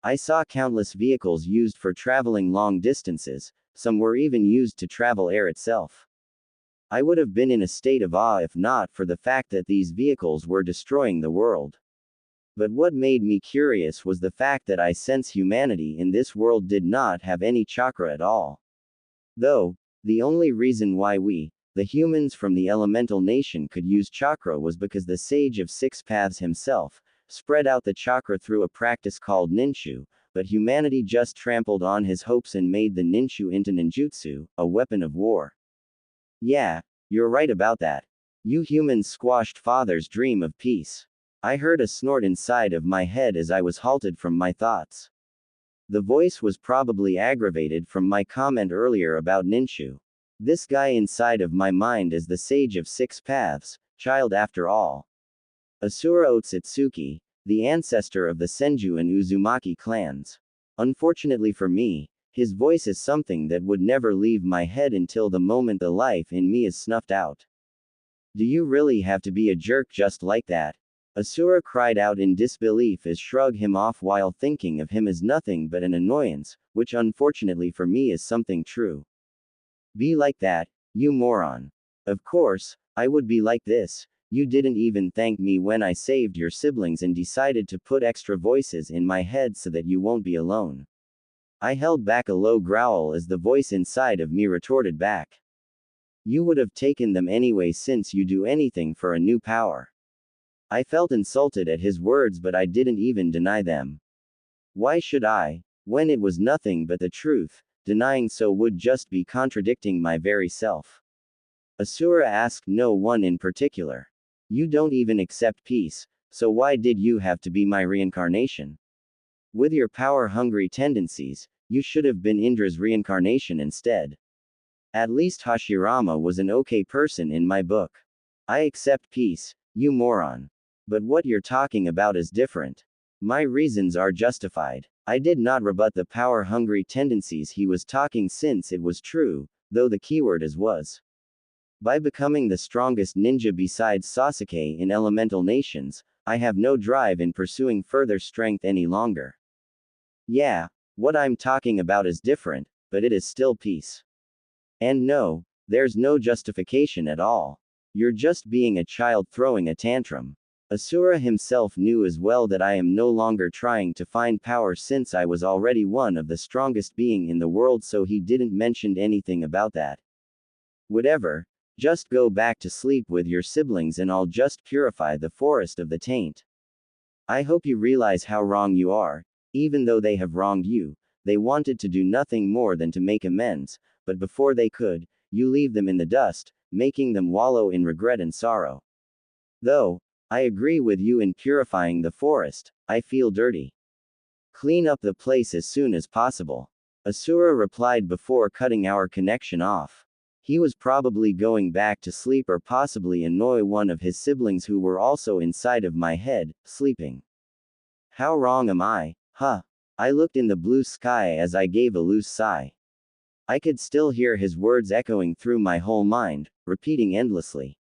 I saw countless vehicles used for traveling long distances, some were even used to travel air itself. I would have been in a state of awe if not for the fact that these vehicles were destroying the world. But what made me curious was the fact that I sense humanity in this world did not have any chakra at all. Though, the only reason why we, the humans from the elemental nation, could use chakra was because the sage of six paths himself spread out the chakra through a practice called ninshu, but humanity just trampled on his hopes and made the ninshu into ninjutsu, a weapon of war. Yeah, you're right about that. You humans squashed Father's dream of peace. I heard a snort inside of my head as I was halted from my thoughts. The voice was probably aggravated from my comment earlier about ninshu. This guy inside of my mind is the sage of six paths, child after all. Asura Otsutsuki, the ancestor of the Senju and Uzumaki clans. Unfortunately for me, his voice is something that would never leave my head until the moment the life in me is snuffed out. Do you really have to be a jerk just like that? Asura cried out in disbelief as shrug him off while thinking of him as nothing but an annoyance, which unfortunately for me is something true. Be like that, you moron. Of course, I would be like this. You didn't even thank me when I saved your siblings and decided to put extra voices in my head so that you won't be alone. I held back a low growl as the voice inside of me retorted back. You would have taken them anyway since you do anything for a new power. I felt insulted at his words, but I didn't even deny them. Why should I, when it was nothing but the truth? Denying so would just be contradicting my very self. Asura asked no one in particular. You don't even accept peace, so why did you have to be my reincarnation? With your power-hungry tendencies, you should have been Indra's reincarnation instead. At least Hashirama was an okay person in my book. I accept peace, you moron. But what you're talking about is different. My reasons are justified. I did not rebut the power-hungry tendencies he was talking since it was true, though the keyword is was. By becoming the strongest ninja besides Sasuke in elemental nations, I have no drive in pursuing further strength any longer. Yeah, what I'm talking about is different, but it is still peace. And no, there's no justification at all. You're just being a child throwing a tantrum. Asura himself knew as well that I am no longer trying to find power since I was already one of the strongest being in the world, so he didn't mention anything about that. Whatever, just go back to sleep with your siblings and I'll just purify the forest of the taint. I hope you realize how wrong you are. Even though they have wronged you, they wanted to do nothing more than to make amends, but before they could, you leave them in the dust, making them wallow in regret and sorrow. Though, I agree with you in purifying the forest, I feel dirty. Clean up the place as soon as possible. Asura replied before cutting our connection off. He was probably going back to sleep or possibly annoy one of his siblings who were also inside of my head, sleeping. How wrong am I, huh? I looked in the blue sky as I gave a loose sigh. I could still hear his words echoing through my whole mind, repeating endlessly.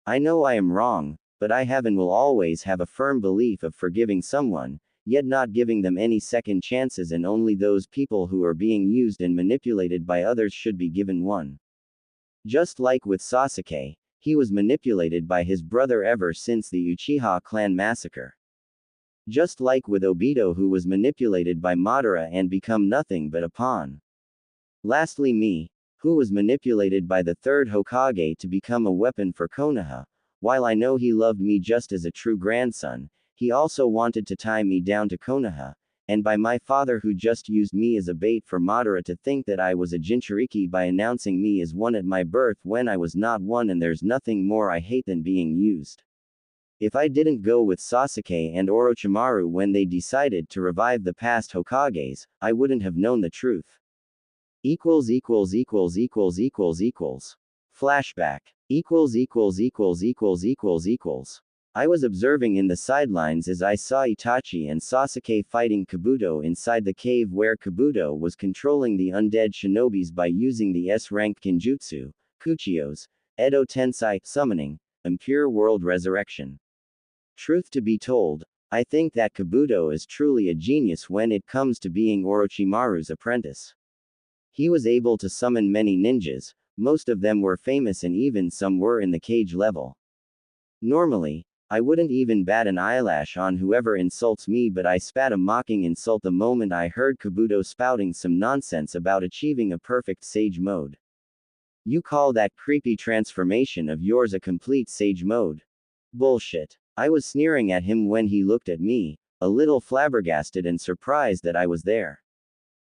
I know I am wrong, but I have and will always have a firm belief of forgiving someone, yet not giving them any second chances, and only those people who are being used and manipulated by others should be given one. Just like with Sasuke, he was manipulated by his brother ever since the Uchiha clan massacre. Just like with Obito, who was manipulated by Madara and become nothing but a pawn. Lastly, me, who was manipulated by the third Hokage to become a weapon for Konoha. While I know he loved me just as a true grandson, he also wanted to tie me down to Konoha, and by my father, who just used me as a bait for Madara to think that I was a Jinchuriki by announcing me as one at my birth when I was not one, and there's nothing more I hate than being used. If I didn't go with Sasuke and Orochimaru when they decided to revive the past Hokages, I wouldn't have known the truth. Flashback. I was observing in the sidelines as I saw Itachi and Sasuke fighting Kabuto inside the cave, where Kabuto was controlling the undead shinobis by using the S-rank Kinjutsu, Kuchiyos, Edo Tensai, summoning, and pure world resurrection. Truth to be told, I think that Kabuto is truly a genius when it comes to being Orochimaru's apprentice. He was able to summon many ninjas, most of them were famous and even some were in the cage level. Normally, I wouldn't even bat an eyelash on whoever insults me, but I spat a mocking insult the moment I heard Kabuto spouting some nonsense about achieving a perfect sage mode. You call that creepy transformation of yours a complete sage mode? Bullshit. I was sneering at him when he looked at me, a little flabbergasted and surprised that I was there.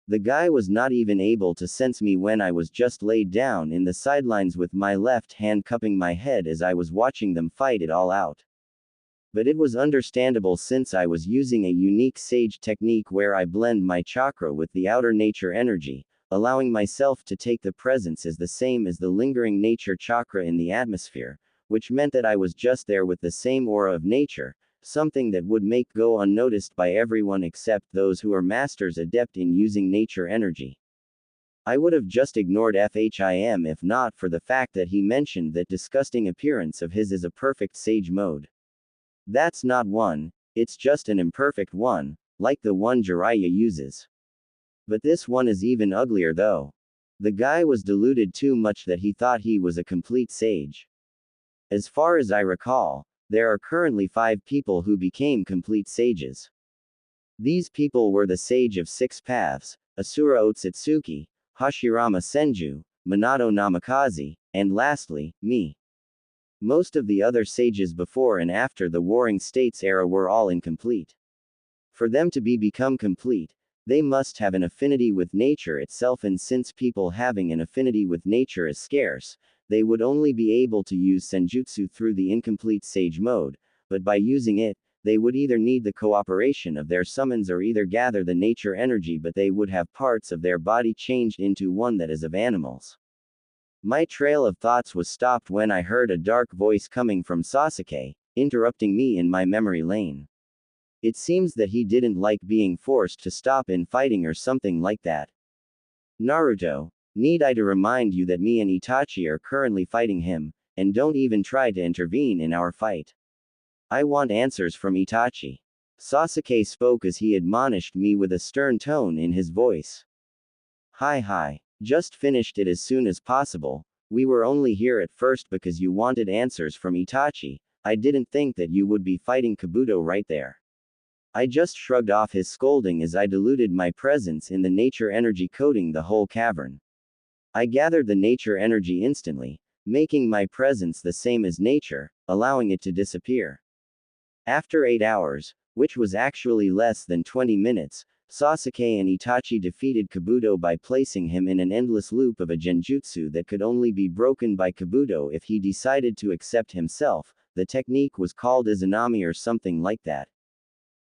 The guy was not even able to sense me when I was just laid down in the sidelines with my left hand cupping my head as I was watching them fight it all out. But it was understandable, since I was using a unique sage technique where I blend my chakra with the outer nature energy, allowing myself to take the presence as the same as the lingering nature chakra in the atmosphere, which meant that I was just there with the same aura of nature, something that would make go unnoticed by everyone except those who are masters adept in using nature energy. I would have just ignored FHIM if not for the fact that he mentioned that disgusting appearance of his as a perfect sage mode. That's not one, it's just an imperfect one, like the one Jiraiya uses. But this one is even uglier though. The guy was deluded too much that he thought he was a complete sage. As far as I recall, there are currently 5 people who became complete sages. These people were the Sage of Six Paths, Asura Otsutsuki, Hashirama Senju, Minato Namikaze, and lastly, me. Most of the other sages before and after the Warring States era were all incomplete. For them to become complete, they must have an affinity with nature itself, and since people having an affinity with nature is scarce, they would only be able to use senjutsu through the incomplete sage mode, but by using it, they would either need the cooperation of their summons or either gather the nature energy, but they would have parts of their body changed into one that is of animals. My trail of thoughts was stopped when I heard a dark voice coming from Sasuke, interrupting me in my memory lane. It seems that he didn't like being forced to stop in fighting or something like that. Naruto, need I to remind you that me and Itachi are currently fighting him, and don't even try to intervene in our fight. I want answers from Itachi. Sasuke spoke as he admonished me with a stern tone in his voice. Hi, just finished it as soon as possible. We were only here at first because you wanted answers from Itachi. I didn't think that you would be fighting Kabuto right there. I just shrugged off his scolding as I diluted my presence in the nature energy coating the whole cavern. I gathered the nature energy instantly, making my presence the same as nature, allowing it to disappear. After 8 hours, which was actually less than 20 minutes, Sasuke and Itachi defeated Kabuto by placing him in an endless loop of a genjutsu that could only be broken by Kabuto if he decided to accept himself. The technique was called Izanami or something like that.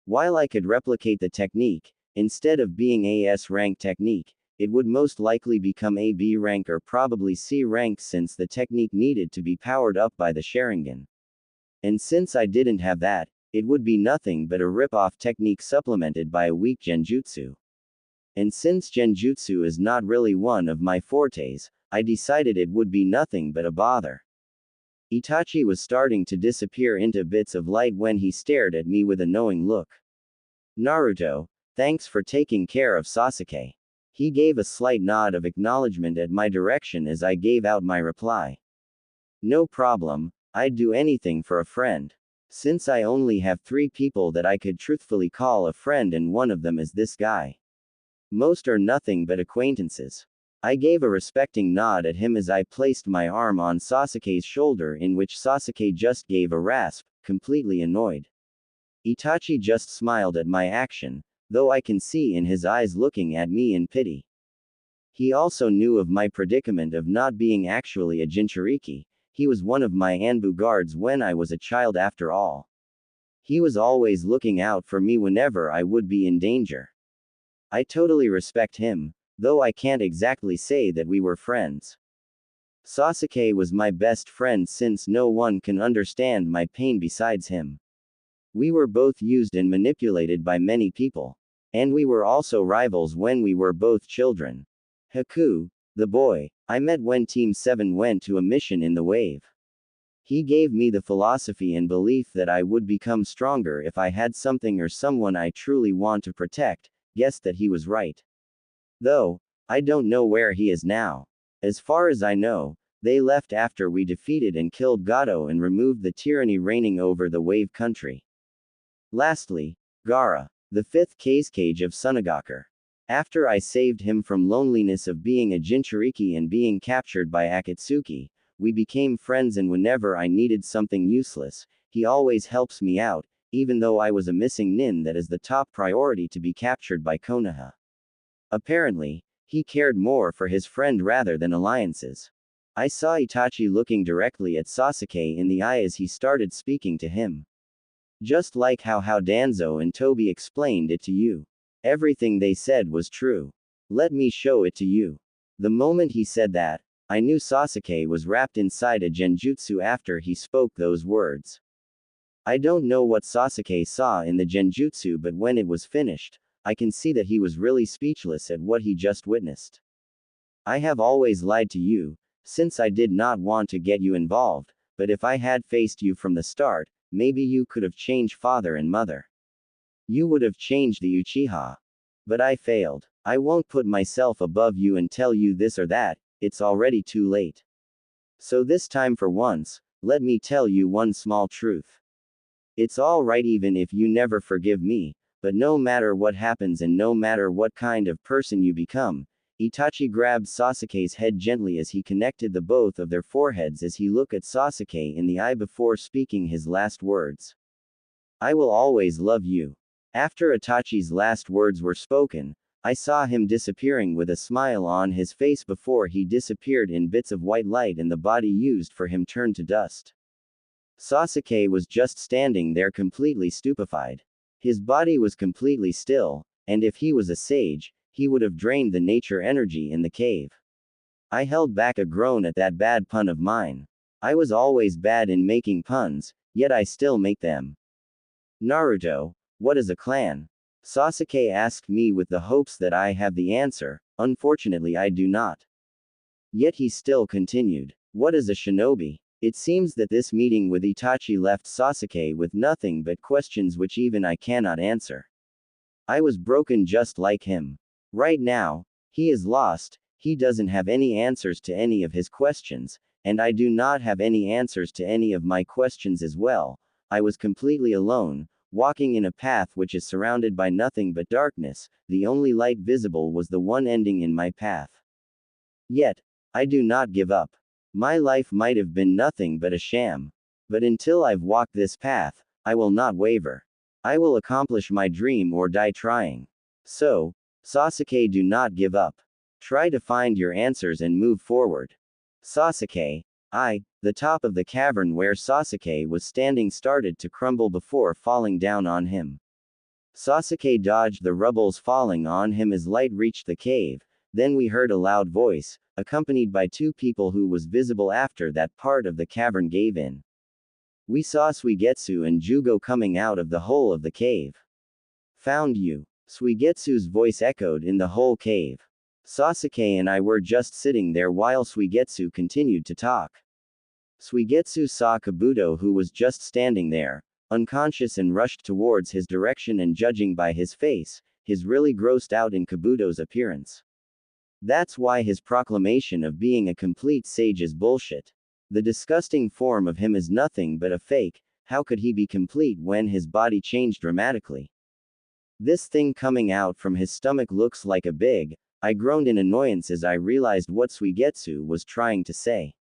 While I could replicate the technique, instead of being a S rank technique, it would most likely become a B rank or probably C rank since the technique needed to be powered up by the Sharingan. And since I didn't have that, it would be nothing but a rip-off technique supplemented by a weak genjutsu. And since genjutsu is not really one of my fortes, I decided it would be nothing but a bother. Itachi was starting to disappear into bits of light when he stared at me with a knowing look. Naruto, thanks for taking care of Sasuke. He gave a slight nod of acknowledgement at my direction as I gave out my reply. No problem, I'd do anything for a friend. Since I only have 3 people that I could truthfully call a friend and one of them is this guy. Most are nothing but acquaintances. I gave a respecting nod at him as I placed my arm on Sasuke's shoulder in which Sasuke just gave a rasp, completely annoyed. Itachi just smiled at my action, though I can see in his eyes looking at me in pity. He also knew of my predicament of not being actually a Jinchuriki. He was one of my Anbu guards when I was a child after all. He was always looking out for me whenever I would be in danger. I totally respect him, though I can't exactly say that we were friends. Sasuke was my best friend since no one can understand my pain besides him. We were both used and manipulated by many people. And we were also rivals when we were both children. Haku, the boy I met when Team 7 went to a mission in the wave. He gave me the philosophy and belief that I would become stronger if I had something or someone I truly want to protect. Guessed that he was right. Though, I don't know where he is now. As far as I know, they left after we defeated and killed Gato and removed the tyranny reigning over the wave country. Lastly, Gaara, the 5th Kazekage of Sunagakur. After I saved him from loneliness of being a Jinchuriki and being captured by Akatsuki, we became friends and whenever I needed something useless, he always helps me out, even though I was a missing nin that is the top priority to be captured by Konoha. Apparently, he cared more for his friend rather than alliances. I saw Itachi looking directly at Sasuke in the eye as he started speaking to him. Just like how Danzo and Tobi explained it to you. Everything they said was true. Let me show it to you. The moment he said that, I knew Sasuke was wrapped inside a genjutsu after he spoke those words. I don't know what Sasuke saw in the genjutsu, but when it was finished, I can see that he was really speechless at what he just witnessed. I have always lied to you, since I did not want to get you involved, but if I had faced you from the start, maybe you could have changed father and mother. You would have changed the Uchiha. But I failed. I won't put myself above you and tell you this or that, it's already too late. So this time for once, let me tell you one small truth. It's alright even if you never forgive me, but no matter what happens and no matter what kind of person you become, Itachi grabbed Sasuke's head gently as he connected the both of their foreheads as he looked at Sasuke in the eye before speaking his last words. I will always love you. After Itachi's last words were spoken, I saw him disappearing with a smile on his face before he disappeared in bits of white light and the body used for him turned to dust. Sasuke was just standing there completely stupefied. His body was completely still, and if he was a sage, he would have drained the nature energy in the cave. I held back a groan at that bad pun of mine. I was always bad in making puns, yet I still make them. Naruto, what is a clan? Sasuke asked me with the hopes that I have the answer. Unfortunately I do not. Yet he still continued. What is a shinobi? It seems that this meeting with Itachi left Sasuke with nothing but questions which even I cannot answer. I was broken just like him. Right now, he is lost, he doesn't have any answers to any of his questions, and I do not have any answers to any of my questions as well. I was completely alone, walking in a path which is surrounded by nothing but darkness, the only light visible was the one ending in my path. Yet, I do not give up. My life might have been nothing but a sham. But until I've walked this path, I will not waver. I will accomplish my dream or die trying. So, Sasuke, do not give up. Try to find your answers and move forward. Sasuke. The top of the cavern where Sasuke was standing started to crumble before falling down on him. Sasuke dodged the rubbles falling on him as light reached the cave. Then we heard a loud voice, accompanied by two people who was visible after that part of the cavern gave in. We saw Suigetsu and Jugo coming out of the hole of the cave. Found you. Suigetsu's voice echoed in the whole cave. Sasuke and I were just sitting there while Suigetsu continued to talk. Suigetsu saw Kabuto, who was just standing there, unconscious, and rushed towards his direction, and judging by his face, he's really grossed out in Kabuto's appearance. That's why his proclamation of being a complete sage is bullshit. The disgusting form of him is nothing but a fake. How could he be complete when his body changed dramatically? This thing coming out from his stomach looks like a big. I groaned in annoyance as I realized what Suigetsu was trying to say.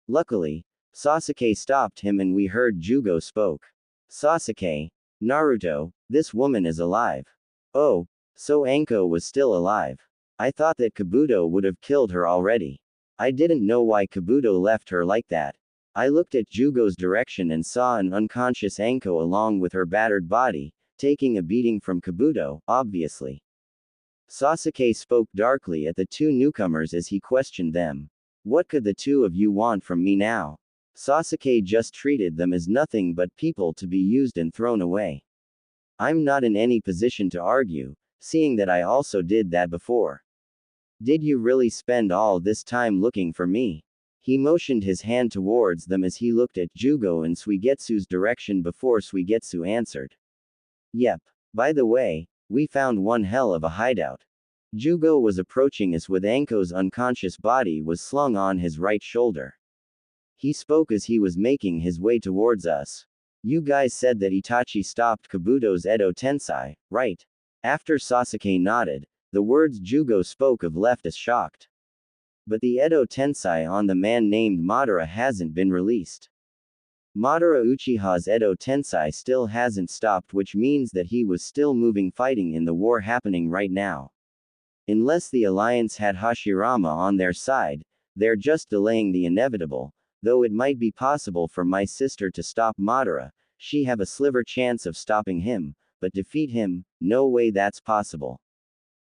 Luckily, Sasuke stopped him and we heard Jugo spoke. Sasuke. Naruto, this woman is alive. Oh, so Anko was still alive. I thought that Kabuto would have killed her already. I didn't know why Kabuto left her like that. I looked at Jugo's direction and saw an unconscious Anko along with her battered body, taking a beating from Kabuto, obviously. Sasuke spoke darkly at the two newcomers as he questioned them. What could the two of you want from me now? Sasuke just treated them as nothing but people to be used and thrown away. I'm not in any position to argue, seeing that I also did that before. Did you really spend all this time looking for me? He motioned his hand towards them as he looked at Jugo and Suigetsu's direction before Suigetsu answered. Yep. By the way, we found one hell of a hideout. Jugo was approaching us with Anko's unconscious body was slung on his right shoulder. He spoke as he was making his way towards us. You guys said that Itachi stopped Kabuto's Edo Tensei, right? After Sasuke nodded, the words Jugo spoke of left us shocked. But the Edo Tensei on the man named Madara hasn't been released. Madara Uchiha's Edo Tensei still hasn't stopped, which means that he was still moving, fighting in the war happening right now. Unless the alliance had Hashirama on their side, they're just delaying the inevitable. Though it might be possible for my sister to stop Madara, she have a sliver chance of stopping him, but defeat him, no way that's possible.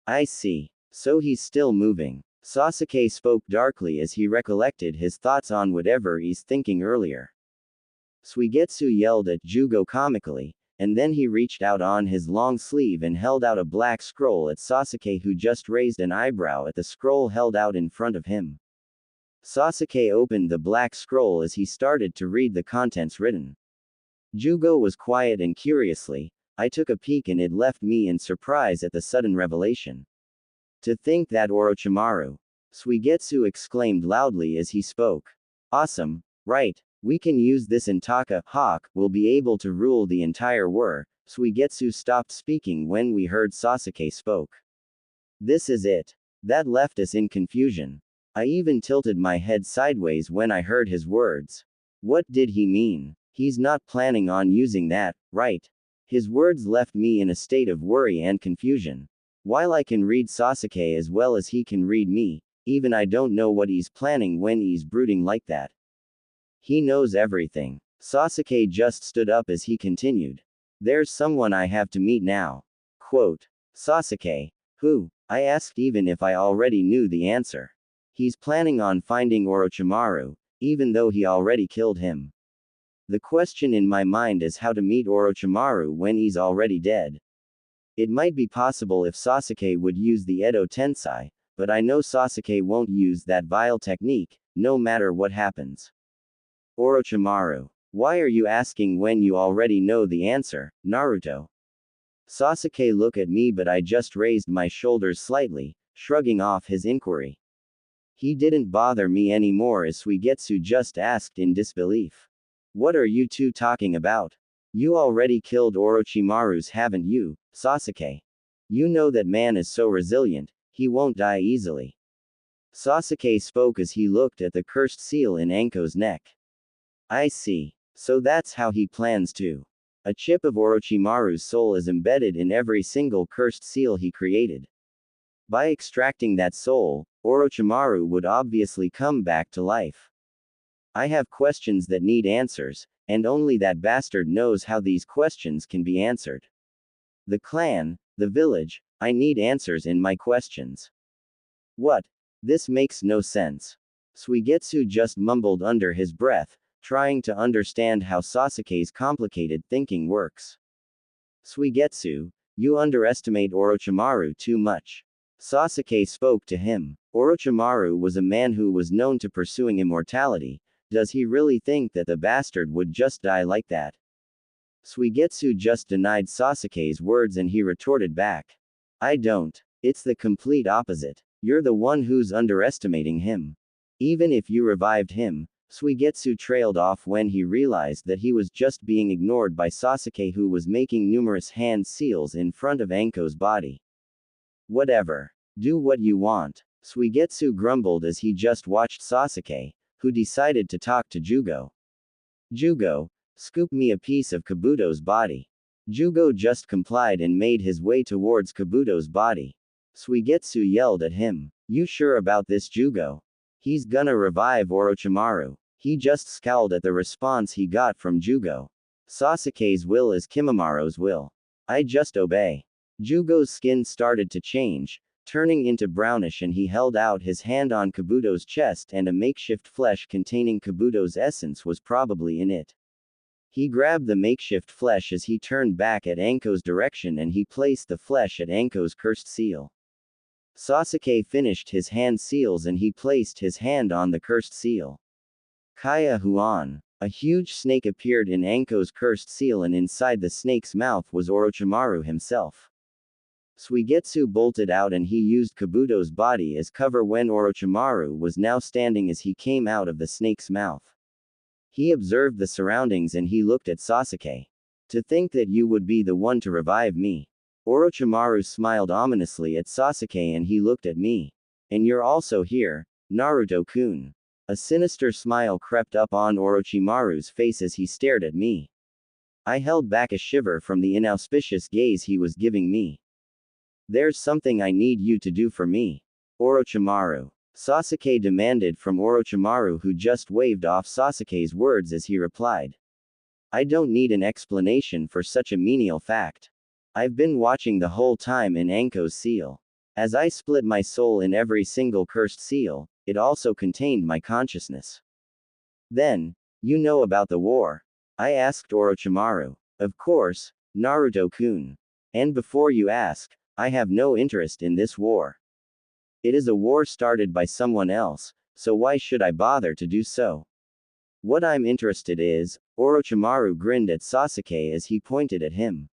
I see. So he's still moving. Sasuke spoke darkly as he recollected his thoughts on whatever he's thinking earlier. Suigetsu yelled at Jugo comically, and then he reached out on his long sleeve and held out a black scroll at Sasuke, who just raised an eyebrow at the scroll held out in front of him. Sasuke opened the black scroll as he started to read the contents written. Jugo was quiet, and curiously, I took a peek and it left me in surprise at the sudden revelation. To think that Orochimaru! Suigetsu exclaimed loudly as he spoke. Awesome, right? We can use this in Taka. Hawk will be able to rule the entire war. Suigetsu stopped speaking when we heard Sasuke spoke. This is it. That left us in confusion. I even tilted my head sideways when I heard his words. What did he mean? He's not planning on using that, right? His words left me in a state of worry and confusion. While I can read Sasuke as well as he can read me, even I don't know what he's planning when he's brooding like that. He knows everything. Sasuke just stood up as he continued. There's someone I have to meet now. Quote. Sasuke. Who? I asked, even if I already knew the answer. He's planning on finding Orochimaru, even though he already killed him. The question in my mind is how to meet Orochimaru when he's already dead. It might be possible if Sasuke would use the Edo Tensei, but I know Sasuke won't use that vile technique, no matter what happens. Orochimaru. Why are you asking when you already know the answer, Naruto? Sasuke looked at me, but I just raised my shoulders slightly, shrugging off his inquiry. He didn't bother me anymore as Suigetsu just asked in disbelief. What are you two talking about? You already killed Orochimaru's, haven't you, Sasuke? You know that man is so resilient, he won't die easily. Sasuke spoke as he looked at the cursed seal in Anko's neck. I see. So that's how he plans to A chip of Orochimaru's soul is embedded in every single cursed seal he created. By extracting that soul, Orochimaru would obviously come back to life. I have questions that need answers, and only that bastard knows how these questions can be answered. The clan, the village, I need answers in my questions. What? This makes no sense. Suigetsu just mumbled under his breath, trying to understand how Sasuke's complicated thinking works. Suigetsu, you underestimate Orochimaru too much. Sasuke spoke to him. Orochimaru was a man who was known to pursuing immortality. Does he really think that the bastard would just die like that? Suigetsu just denied Sasuke's words and he retorted back. I don't. It's the complete opposite. You're the one who's underestimating him. Even if you revived him, Suigetsu trailed off when he realized that he was just being ignored by Sasuke, who was making numerous hand seals in front of Anko's body. Whatever. Do what you want. Suigetsu grumbled as he just watched Sasuke, who decided to talk to Jugo. Jugo, scoop me a piece of Kabuto's body. Jugo just complied and made his way towards Kabuto's body. Suigetsu yelled at him. You sure about this, Jugo? He's gonna revive Orochimaru. He just scowled at the response he got from Jugo. Sasuke's will is Kimimara's will. I just obey. Jugo's skin started to change, turning into brownish, and he held out his hand on Kabuto's chest, and a makeshift flesh containing Kabuto's essence was probably in it. He grabbed the makeshift flesh as he turned back at Anko's direction and he placed the flesh at Anko's cursed seal. Sasuke finished his hand seals and he placed his hand on the cursed seal. Kaya Huan. A huge snake appeared in Anko's cursed seal, and inside the snake's mouth was Orochimaru himself. Suigetsu bolted out and he used Kabuto's body as cover when Orochimaru was now standing as he came out of the snake's mouth. He observed the surroundings and he looked at Sasuke. To think that you would be the one to revive me. Orochimaru smiled ominously at Sasuke and he looked at me. And you're also here, Naruto-kun. A sinister smile crept up on Orochimaru's face as he stared at me. I held back a shiver from the inauspicious gaze he was giving me. There's something I need you to do for me. Orochimaru. Sasuke demanded from Orochimaru, who just waved off Sasuke's words as he replied. I don't need an explanation for such a menial fact. I've been watching the whole time in Anko's seal. As I split my soul in every single cursed seal, it also contained my consciousness. Then, you know about the war? I asked Orochimaru. Of course, Naruto-kun. And before you ask, I have no interest in this war. It is a war started by someone else, so why should I bother to do so? What I'm interested is, Orochimaru grinned at Sasuke as he pointed at him.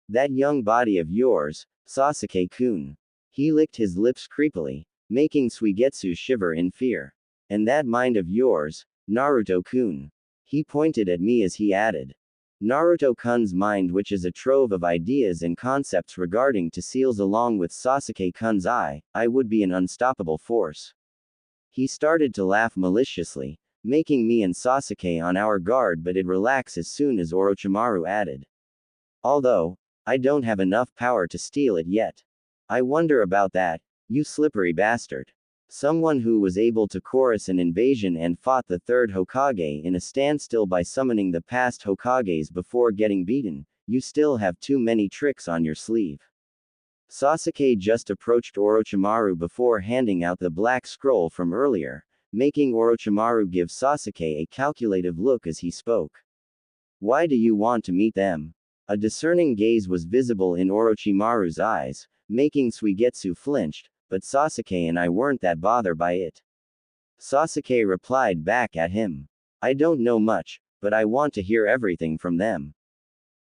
That young body of yours, Sasuke-kun. He licked his lips creepily, making Suigetsu shiver in fear. And that mind of yours, Naruto-kun. He pointed at me as he added. Naruto-kun's mind, which is a trove of ideas and concepts regarding to seals, along with Sasuke-kun's I would be an unstoppable force. He started to laugh maliciously, making me and Sasuke on our guard, but it relaxed as soon as Orochimaru added. Although, I don't have enough power to steal it yet. I wonder about that, you slippery bastard. Someone who was able to chorus an invasion and fought the third Hokage in a standstill by summoning the past Hokages before getting beaten, you still have too many tricks on your sleeve. Sasuke just approached Orochimaru before handing out the black scroll from earlier, making Orochimaru give Sasuke a calculative look as he spoke. Why do you want to meet them? A discerning gaze was visible in Orochimaru's eyes, making Suigetsu flinched, but Sasuke and I weren't that bothered by it. Sasuke replied back at him. I don't know much, but I want to hear everything from them.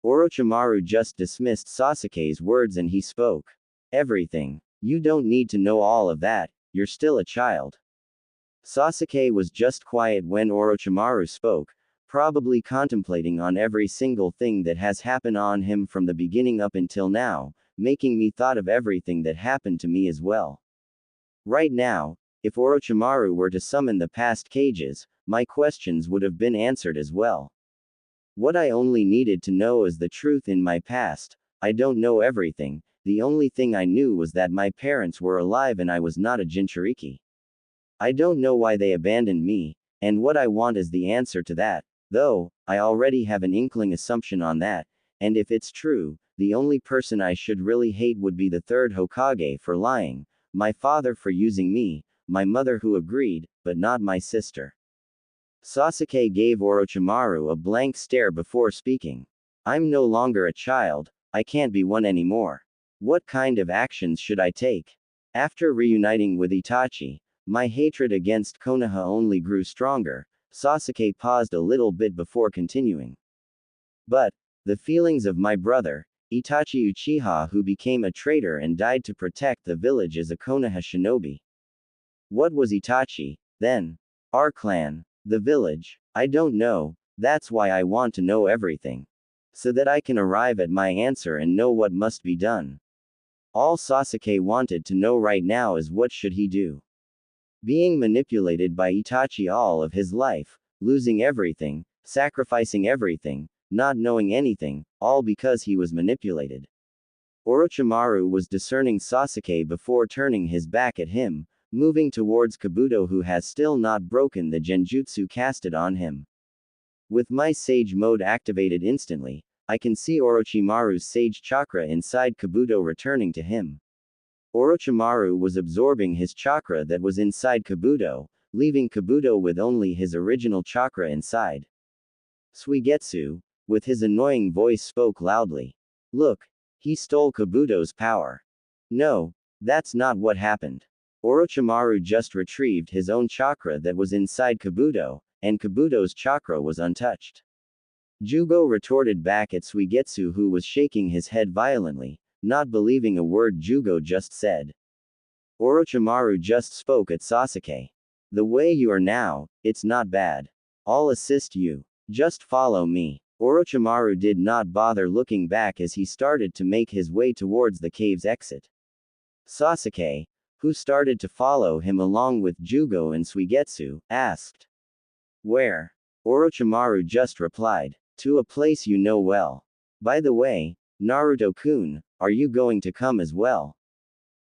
Orochimaru just dismissed Sasuke's words and he spoke. Everything. You don't need to know all of that, you're still a child. Sasuke was just quiet when Orochimaru spoke, probably contemplating on every single thing that has happened on him from the beginning up until now, making me thought of everything that happened to me as well. Right now, if Orochimaru were to summon the past cages, my questions would have been answered as well. What I only needed to know is the truth in my past. I don't know everything. The only thing I knew was that my parents were alive and I was not a Jinchuriki. I don't know why they abandoned me, and what I want is the answer to that, though, I already have an inkling assumption on that, and if it's true, the only person I should really hate would be the third Hokage for lying, my father for using me, my mother who agreed, but not my sister. Sasuke gave Orochimaru a blank stare before speaking. I'm no longer a child, I can't be one anymore. What kind of actions should I take? After reuniting with Itachi, my hatred against Konoha only grew stronger. Sasuke paused a little bit before continuing. But, the feelings of my brother, Itachi Uchiha, who became a traitor and died to protect the village as a Konoha shinobi. What was Itachi, then? Our clan, the village, I don't know, that's why I want to know everything. So that I can arrive at my answer and know what must be done. All Sasuke wanted to know right now is what should he do. Being manipulated by Itachi all of his life, losing everything, sacrificing everything, not knowing anything, all because he was manipulated. Orochimaru was discerning Sasuke before turning his back at him, moving towards Kabuto, who has still not broken the genjutsu casted on him. With my Sage mode activated instantly, I can see Orochimaru's Sage chakra inside Kabuto returning to him. Orochimaru was absorbing his chakra that was inside Kabuto, leaving Kabuto with only his original chakra inside. Suigetsu, with his annoying voice, spoke loudly. Look, he stole Kabuto's power. No, that's not what happened. Orochimaru just retrieved his own chakra that was inside Kabuto, and Kabuto's chakra was untouched. Jugo retorted back at Suigetsu, who was shaking his head violently, not believing a word Jugo just said. Orochimaru just spoke at Sasuke. The way you are now, it's not bad. I'll assist you. Just follow me. Orochimaru did not bother looking back as he started to make his way towards the cave's exit. Sasuke, who started to follow him along with Jugo and Suigetsu, asked. Where? Orochimaru just replied. To a place you know well. By the way, Naruto-kun, are you going to come as well?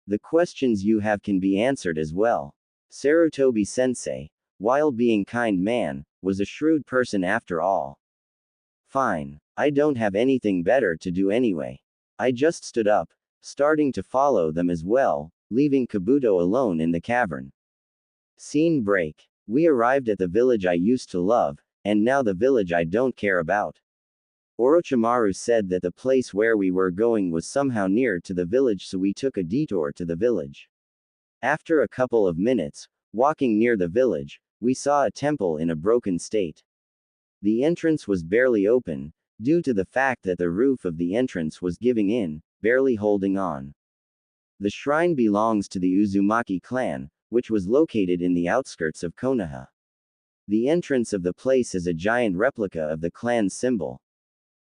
The questions you have can be answered as well. Sarutobi-sensei, while being kind man, was a shrewd person after all. Fine. I don't have anything better to do anyway. I just stood up, starting to follow them as well, leaving Kabuto alone in the cavern. Scene break. We arrived at the village I used to love, and now the village I don't care about. Orochimaru said that the place where we were going was somehow near to the village, so we took a detour to the village. After a couple of minutes, walking near the village, we saw a temple in a broken state. The entrance was barely open, due to the fact that the roof of the entrance was giving in, barely holding on. The shrine belongs to the Uzumaki clan, which was located in the outskirts of Konoha. The entrance of the place is a giant replica of the clan's symbol.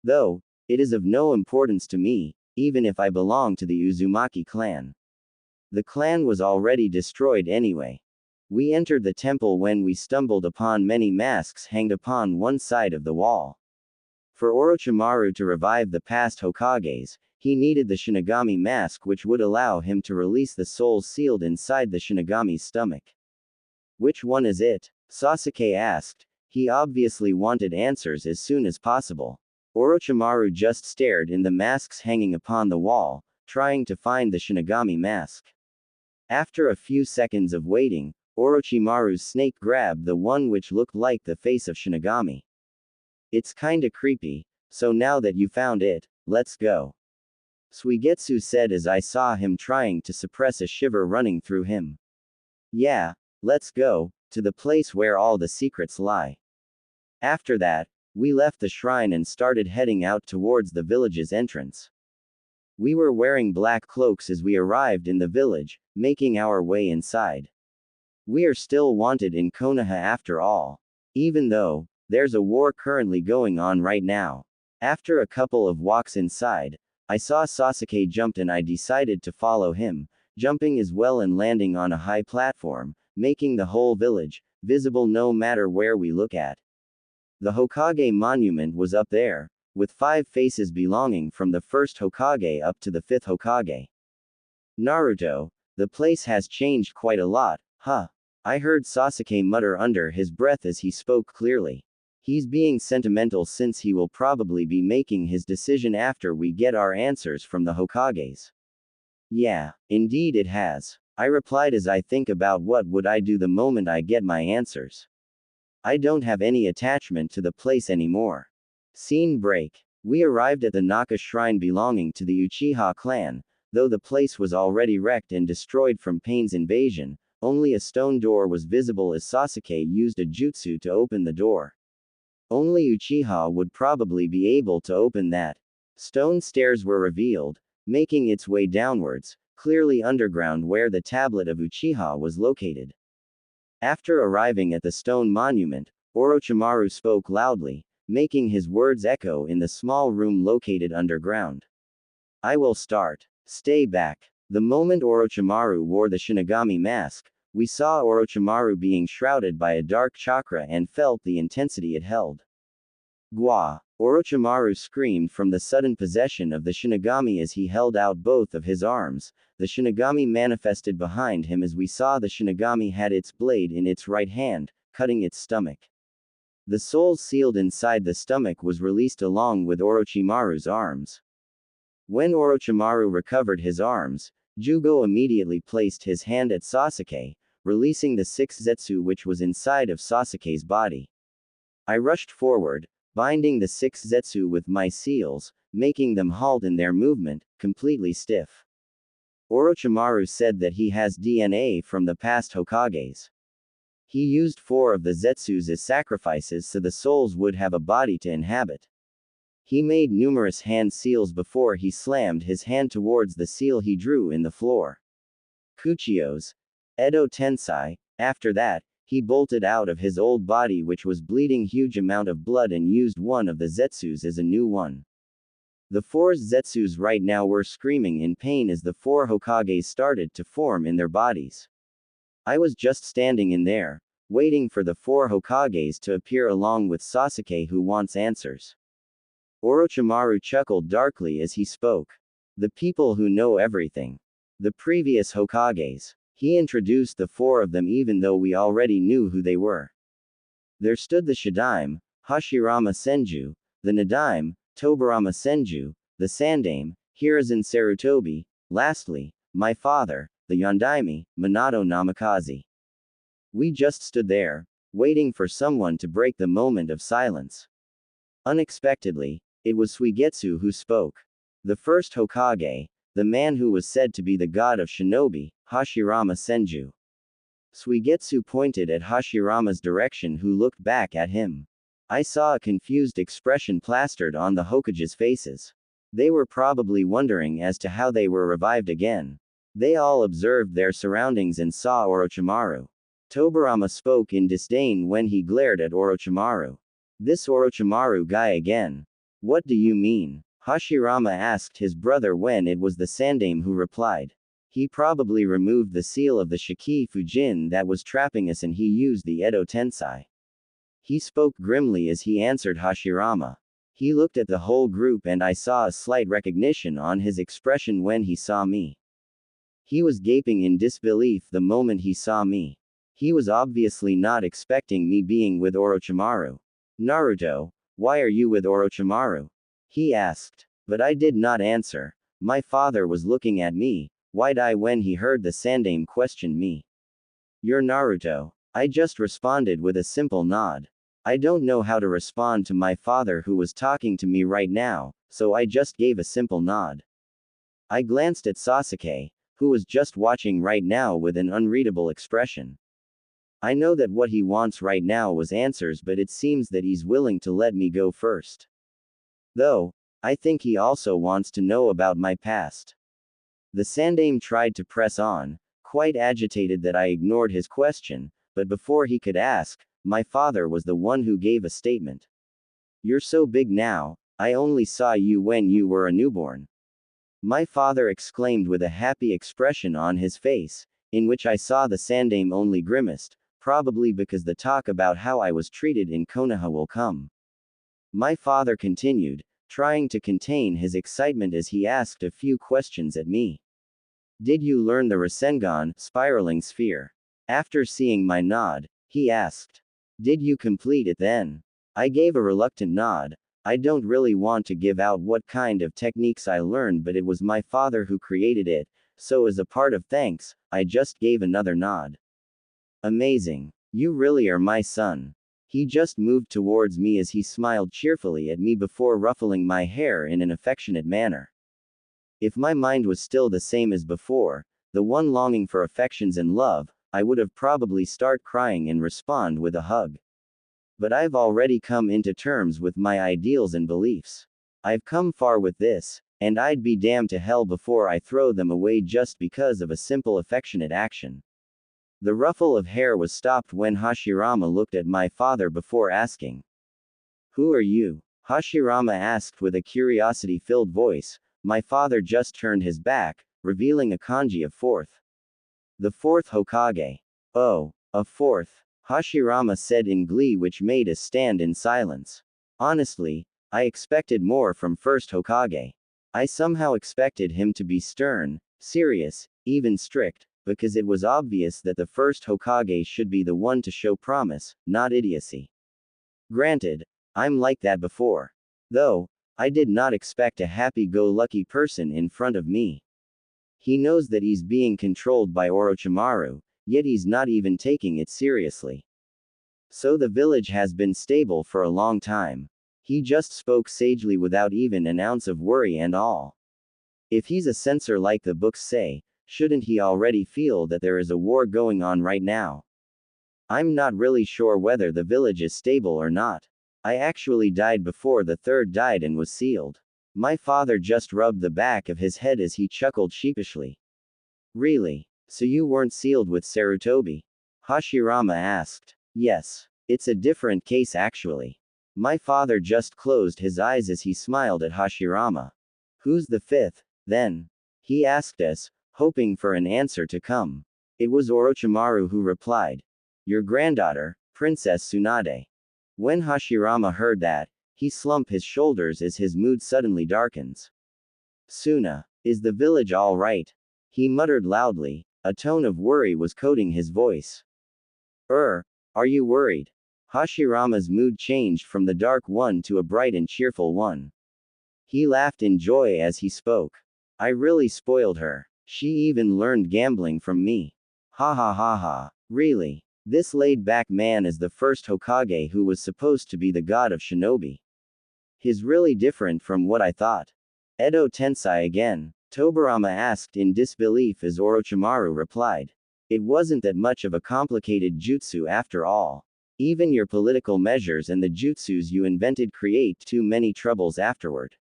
Though, it is of no importance to me, even if I belong to the Uzumaki clan. The clan was already destroyed anyway. We entered the temple when we stumbled upon many masks hanged upon one side of the wall. For Orochimaru to revive the past Hokages, he needed the Shinigami mask, which would allow him to release the souls sealed inside the Shinigami's stomach. Which one is it? Sasuke asked. He obviously wanted answers as soon as possible. Orochimaru just stared in the masks hanging upon the wall, trying to find the Shinigami mask. After a few seconds of waiting, Orochimaru's snake grabbed the one which looked like the face of Shinigami. It's kinda creepy, so now that you found it, let's go. Suigetsu said as I saw him trying to suppress a shiver running through him. Yeah, let's go, to the place where all the secrets lie. After that, we left the shrine and started heading out towards the village's entrance. We were wearing black cloaks as we arrived in the village, making our way inside. We are still wanted in Konoha after all. Even though, there's a war currently going on right now. After a couple of walks inside, I saw Sasuke jumped and I decided to follow him, jumping as well and landing on a high platform, making the whole village visible no matter where we look at. The Hokage monument was up there, with 5 faces belonging from the first Hokage up to the 5th Hokage. Naruto, the place has changed quite a lot, huh? I heard Sasuke mutter under his breath as he spoke clearly. He's being sentimental since he will probably be making his decision after we get our answers from the Hokages. Yeah, indeed it has. I replied as I think about what would I do the moment I get my answers. I don't have any attachment to the place anymore. Scene break. We arrived at the Naka shrine belonging to the Uchiha clan, though the place was already wrecked and destroyed from Pain's invasion. Only a stone door was visible as Sasuke used a jutsu to open the door. Only Uchiha would probably be able to open that. Stone stairs were revealed, making its way downwards, clearly underground where the tablet of Uchiha was located. After arriving at the stone monument, Orochimaru spoke loudly, making his words echo in the small room located underground. I will start. Stay back. The moment Orochimaru wore the Shinigami mask, we saw Orochimaru being shrouded by a dark chakra and felt the intensity it held. Gwa! Orochimaru screamed from the sudden possession of the Shinigami as he held out both of his arms. The Shinigami manifested behind him as we saw the Shinigami had its blade in its right hand, cutting its stomach. The soul sealed inside the stomach was released along with Orochimaru's arms. When Orochimaru recovered his arms, Jugo immediately placed his hand at Sasuke, releasing the 6 Zetsu which was inside of Sasuke's body. I rushed forward, binding the 6 Zetsu with my seals, making them halt in their movement, completely stiff. Orochimaru said that he has DNA from the past Hokages. He used 4 of the Zetsus as sacrifices so the souls would have a body to inhabit. He made numerous hand seals before he slammed his hand towards the seal he drew in the floor. Kuchiyos. Edo Tensai. After that, he bolted out of his old body which was bleeding huge amount of blood and used one of the Zetsus as a new one. The 4 Zetsus right now were screaming in pain as the 4 Hokages started to form in their bodies. I was just standing in there, waiting for the 4 Hokages to appear along with Sasuke who wants answers. Orochimaru chuckled darkly as he spoke. The people who know everything. The previous Hokages. He introduced the 4 of them even though we already knew who they were. There stood the Shadaime, Hashirama Senju, the Nadaime, Tobirama Senju, the Sandaime, Hiruzen Sarutobi, lastly, my father, the Yondaime, Minato Namikaze. We just stood there, waiting for someone to break the moment of silence. Unexpectedly, it was Suigetsu who spoke. The first Hokage, the man who was said to be the god of shinobi, Hashirama Senju. Suigetsu pointed at Hashirama's direction who looked back at him. I saw a confused expression plastered on the Hokage's faces. They were probably wondering as to how they were revived again. They all observed their surroundings and saw Orochimaru. Tobirama spoke in disdain when he glared at Orochimaru. This Orochimaru guy again. What do you mean? Hashirama asked his brother when it was the Sandaime who replied. He probably removed the seal of the Shiki Fujin that was trapping us and he used the Edo Tensai. He spoke grimly as he answered Hashirama. He looked at the whole group and I saw a slight recognition on his expression when he saw me. He was gaping in disbelief the moment he saw me. He was obviously not expecting me being with Orochimaru. Naruto, why are you with Orochimaru? He asked. But I did not answer. My father was looking at me, wide-eyed when he heard the Sandaime question me. You're Naruto. I just responded with a simple nod. I don't know how to respond to my father who was talking to me right now, so I just gave a simple nod. I glanced at Sasuke, who was just watching right now with an unreadable expression. I know that what he wants right now was answers, but it seems that he's willing to let me go first. Though, I think he also wants to know about my past. The Sandaime tried to press on, quite agitated that I ignored his question, but before he could ask, my father was the one who gave a statement. You're so big now, I only saw you when you were a newborn. My father exclaimed with a happy expression on his face, in which I saw the Sandaime only grimaced, probably because the talk about how I was treated in Konoha will come. My father continued, trying to contain his excitement as he asked a few questions at me. Did you learn the Rasengan, spiraling sphere? After seeing my nod, he asked. Did you complete it then? I gave a reluctant nod. I don't really want to give out what kind of techniques I learned, but it was my father who created it, so as a part of thanks, I just gave another nod. Amazing. You really are my son. He just moved towards me as he smiled cheerfully at me before ruffling my hair in an affectionate manner. If my mind was still the same as before, the one longing for affections and love, I would have probably start crying and respond with a hug. But I've already come into terms with my ideals and beliefs. I've come far with this, and I'd be damned to hell before I throw them away just because of a simple affectionate action. The ruffle of hair was stopped when Hashirama looked at my father before asking. Who are you? Hashirama asked with a curiosity-filled voice. My father just turned his back, revealing a kanji of fourth. The fourth Hokage. Oh, a fourth, Hashirama said in glee, which made us stand in silence. Honestly, I expected more from first Hokage. I somehow expected him to be stern, serious, even strict, because it was obvious that the first Hokage should be the one to show promise, not idiocy. Granted, I'm like that before. Though, I did not expect a happy-go-lucky person in front of me. He knows that he's being controlled by Orochimaru, yet he's not even taking it seriously. So the village has been stable for a long time. He just spoke sagely without even an ounce of worry and all. If he's a censor like the books say, shouldn't he already feel that there is a war going on right now? I'm not really sure whether the village is stable or not. I actually died before the third died and was sealed. My father just rubbed the back of his head as he chuckled sheepishly. Really? So you weren't sealed with Sarutobi? Hashirama asked. Yes. It's a different case actually. My father just closed his eyes as he smiled at Hashirama. Who's the fifth, then? He asked us, hoping for an answer to come. It was Orochimaru who replied. Your granddaughter, Princess Tsunade. When Hashirama heard that, he slumped his shoulders as his mood suddenly darkens. Suna, is the village all right? He muttered loudly, a tone of worry was coating his voice. Are you worried? Hashirama's mood changed from the dark one to a bright and cheerful one. He laughed in joy as he spoke. I really spoiled her. She even learned gambling from me. Ha ha ha ha. Really? This laid-back man is the first Hokage who was supposed to be the god of shinobi. He's really different from what I thought. Edo Tensei again? Tobirama asked in disbelief as Orochimaru replied. It wasn't that much of a complicated jutsu after all. Even your political measures and the jutsus you invented create too many troubles afterward.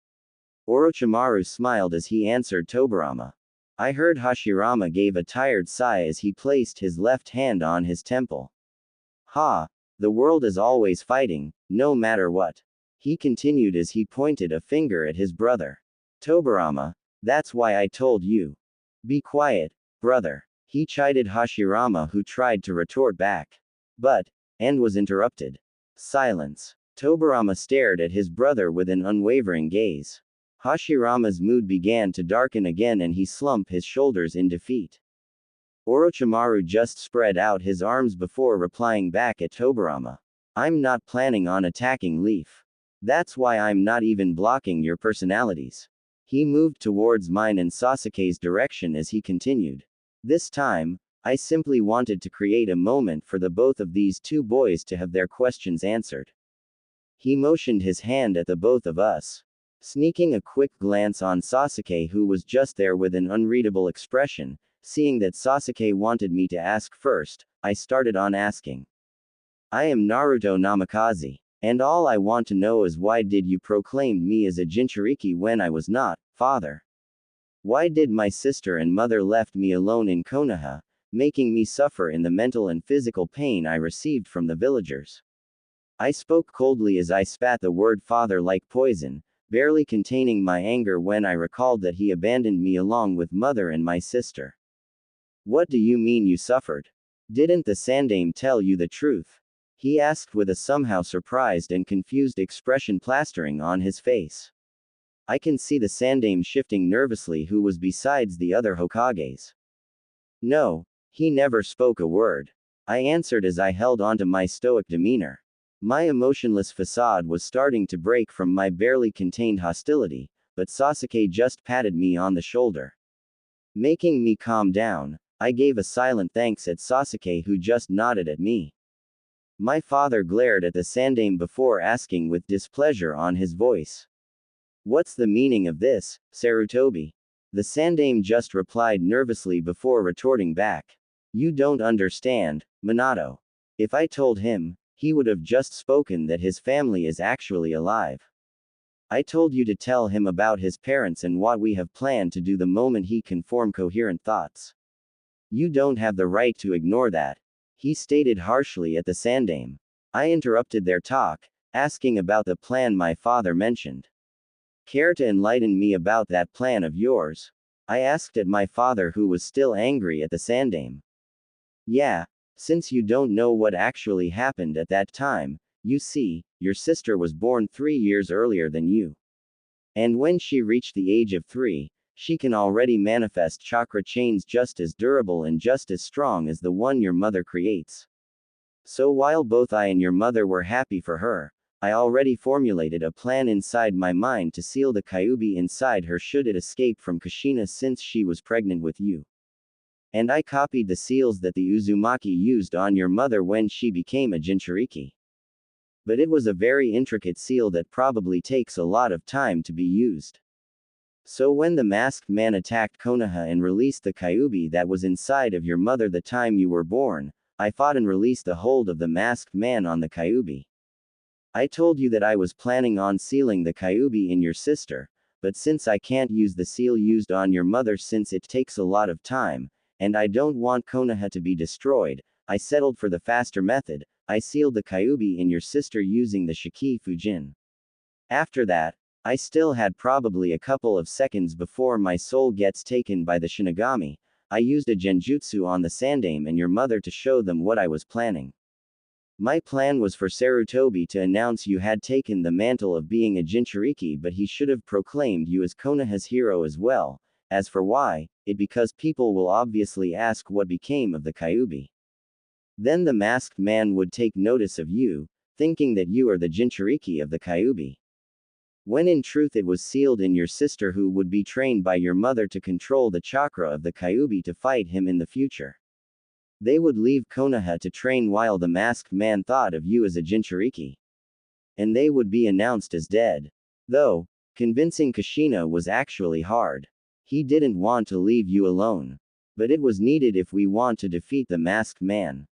Orochimaru smiled as he answered Tobirama. I heard Hashirama gave a tired sigh as he placed his left hand on his temple. Ha! The world is always fighting, no matter what. He continued as he pointed a finger at his brother. Tobirama, that's why I told you. Be quiet, brother. He chided Hashirama, who tried to retort back. And was interrupted. Silence. Tobirama stared at his brother with an unwavering gaze. Hashirama's mood began to darken again and he slumped his shoulders in defeat. Orochimaru just spread out his arms before replying back at Tobirama. I'm not planning on attacking Leaf. That's why I'm not even blocking your personalities. He moved towards mine and Sasuke's direction as he continued. This time, I simply wanted to create a moment for the both of these two boys to have their questions answered. He motioned his hand at the both of us. Sneaking a quick glance on Sasuke, who was just there with an unreadable expression, seeing that Sasuke wanted me to ask first, I started on asking. I am Naruto Namikaze. And all I want to know is why did you proclaim me as a Jinchuriki when I was not, father? Why did my sister and mother left me alone in Konoha, making me suffer in the mental and physical pain I received from the villagers? I spoke coldly as I spat the word father like poison, barely containing my anger when I recalled that he abandoned me along with mother and my sister. What do you mean you suffered? Didn't the Sandame tell you the truth? He asked with a somehow surprised and confused expression plastering on his face. I can see the Sandame shifting nervously who was besides the other Hokages. No, he never spoke a word. I answered as I held onto my stoic demeanor. My emotionless facade was starting to break from my barely contained hostility, but Sasuke just patted me on the shoulder. Making me calm down, I gave a silent thanks at Sasuke who just nodded at me. My father glared at the Sandame before asking with displeasure on his voice. What's the meaning of this, Sarutobi? The Sandame just replied nervously before retorting back. You don't understand, Minato. If I told him, he would have just spoken that his family is actually alive. I told you to tell him about his parents and what we have planned to do the moment he can form coherent thoughts. You don't have the right to ignore that, he stated harshly at the Sandame. I interrupted their talk, asking about the plan my father mentioned. Care to enlighten me about that plan of yours? I asked at my father who was still angry at the Sandame. Yeah, since you don't know what actually happened at that time, you see, your sister was born 3 years earlier than you. And when she reached the age of 3, she can already manifest chakra chains just as durable and just as strong as the one your mother creates. So while both I and your mother were happy for her, I already formulated a plan inside my mind to seal the Kyuubi inside her should it escape from Kushina since she was pregnant with you. And I copied the seals that the Uzumaki used on your mother when she became a Jinchuriki. But it was a very intricate seal that probably takes a lot of time to be used. So when the masked man attacked Konoha and released the Kyuubi that was inside of your mother the time you were born, I fought and released the hold of the masked man on the Kyuubi. I told you that I was planning on sealing the Kyuubi in your sister, but since I can't use the seal used on your mother since it takes a lot of time, and I don't want Konoha to be destroyed, I settled for the faster method. I sealed the Kyuubi in your sister using the Shiki Fujin. After that, I still had probably a couple of seconds before my soul gets taken by the Shinigami. I used a genjutsu on the Sandame and your mother to show them what I was planning. My plan was for Sarutobi to announce you had taken the mantle of being a Jinchuriki, but he should have proclaimed you as Konoha's hero as well. As for why, it because people will obviously ask what became of the Kyuubi. Then the masked man would take notice of you, thinking that you are the Jinchuriki of the Kyuubi. When in truth it was sealed in your sister who would be trained by your mother to control the chakra of the Kyuubi to fight him in the future. They would leave Konoha to train while the masked man thought of you as a Jinchuriki. And they would be announced as dead. Though, convincing Kushina was actually hard. He didn't want to leave you alone. But it was needed if we want to defeat the masked man.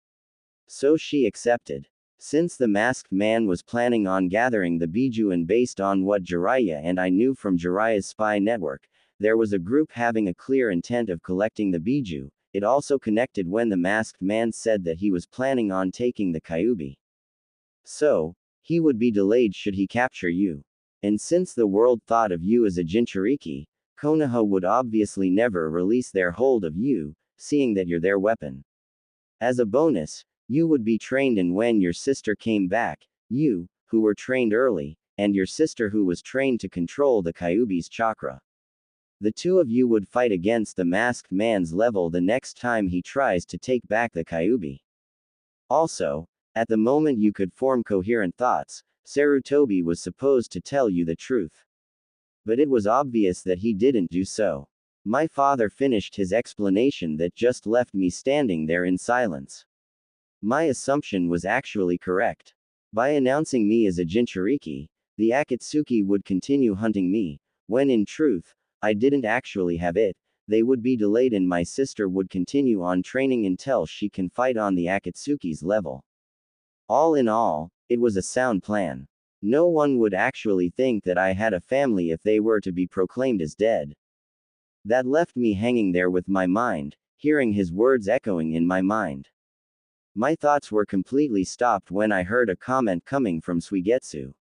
So she accepted. Since the masked man was planning on gathering the Biju and based on what Jiraiya and I knew from Jiraiya's spy network, there was a group having a clear intent of collecting the Biju. It also connected when the masked man said that he was planning on taking the Kyuubi. So, he would be delayed should he capture you. And since the world thought of you as a Jinchuriki, Konoha would obviously never release their hold of you, seeing that you're their weapon. As a bonus, you would be trained, and when your sister came back, you, who were trained early, and your sister who was trained to control the Kyuubi's chakra. The two of you would fight against the masked man's level the next time he tries to take back the Kyuubi. Also, at the moment you could form coherent thoughts, Sarutobi was supposed to tell you the truth. But it was obvious that he didn't do so. My father finished his explanation that just left me standing there in silence. My assumption was actually correct. By announcing me as a Jinchuriki, the Akatsuki would continue hunting me, when in truth, I didn't actually have it. They would be delayed and my sister would continue on training until she can fight on the Akatsuki's level. All in all, it was a sound plan. No one would actually think that I had a family if they were to be proclaimed as dead. That left me hanging there with my mind, hearing his words echoing in my mind. My thoughts were completely stopped when I heard a comment coming from Suigetsu.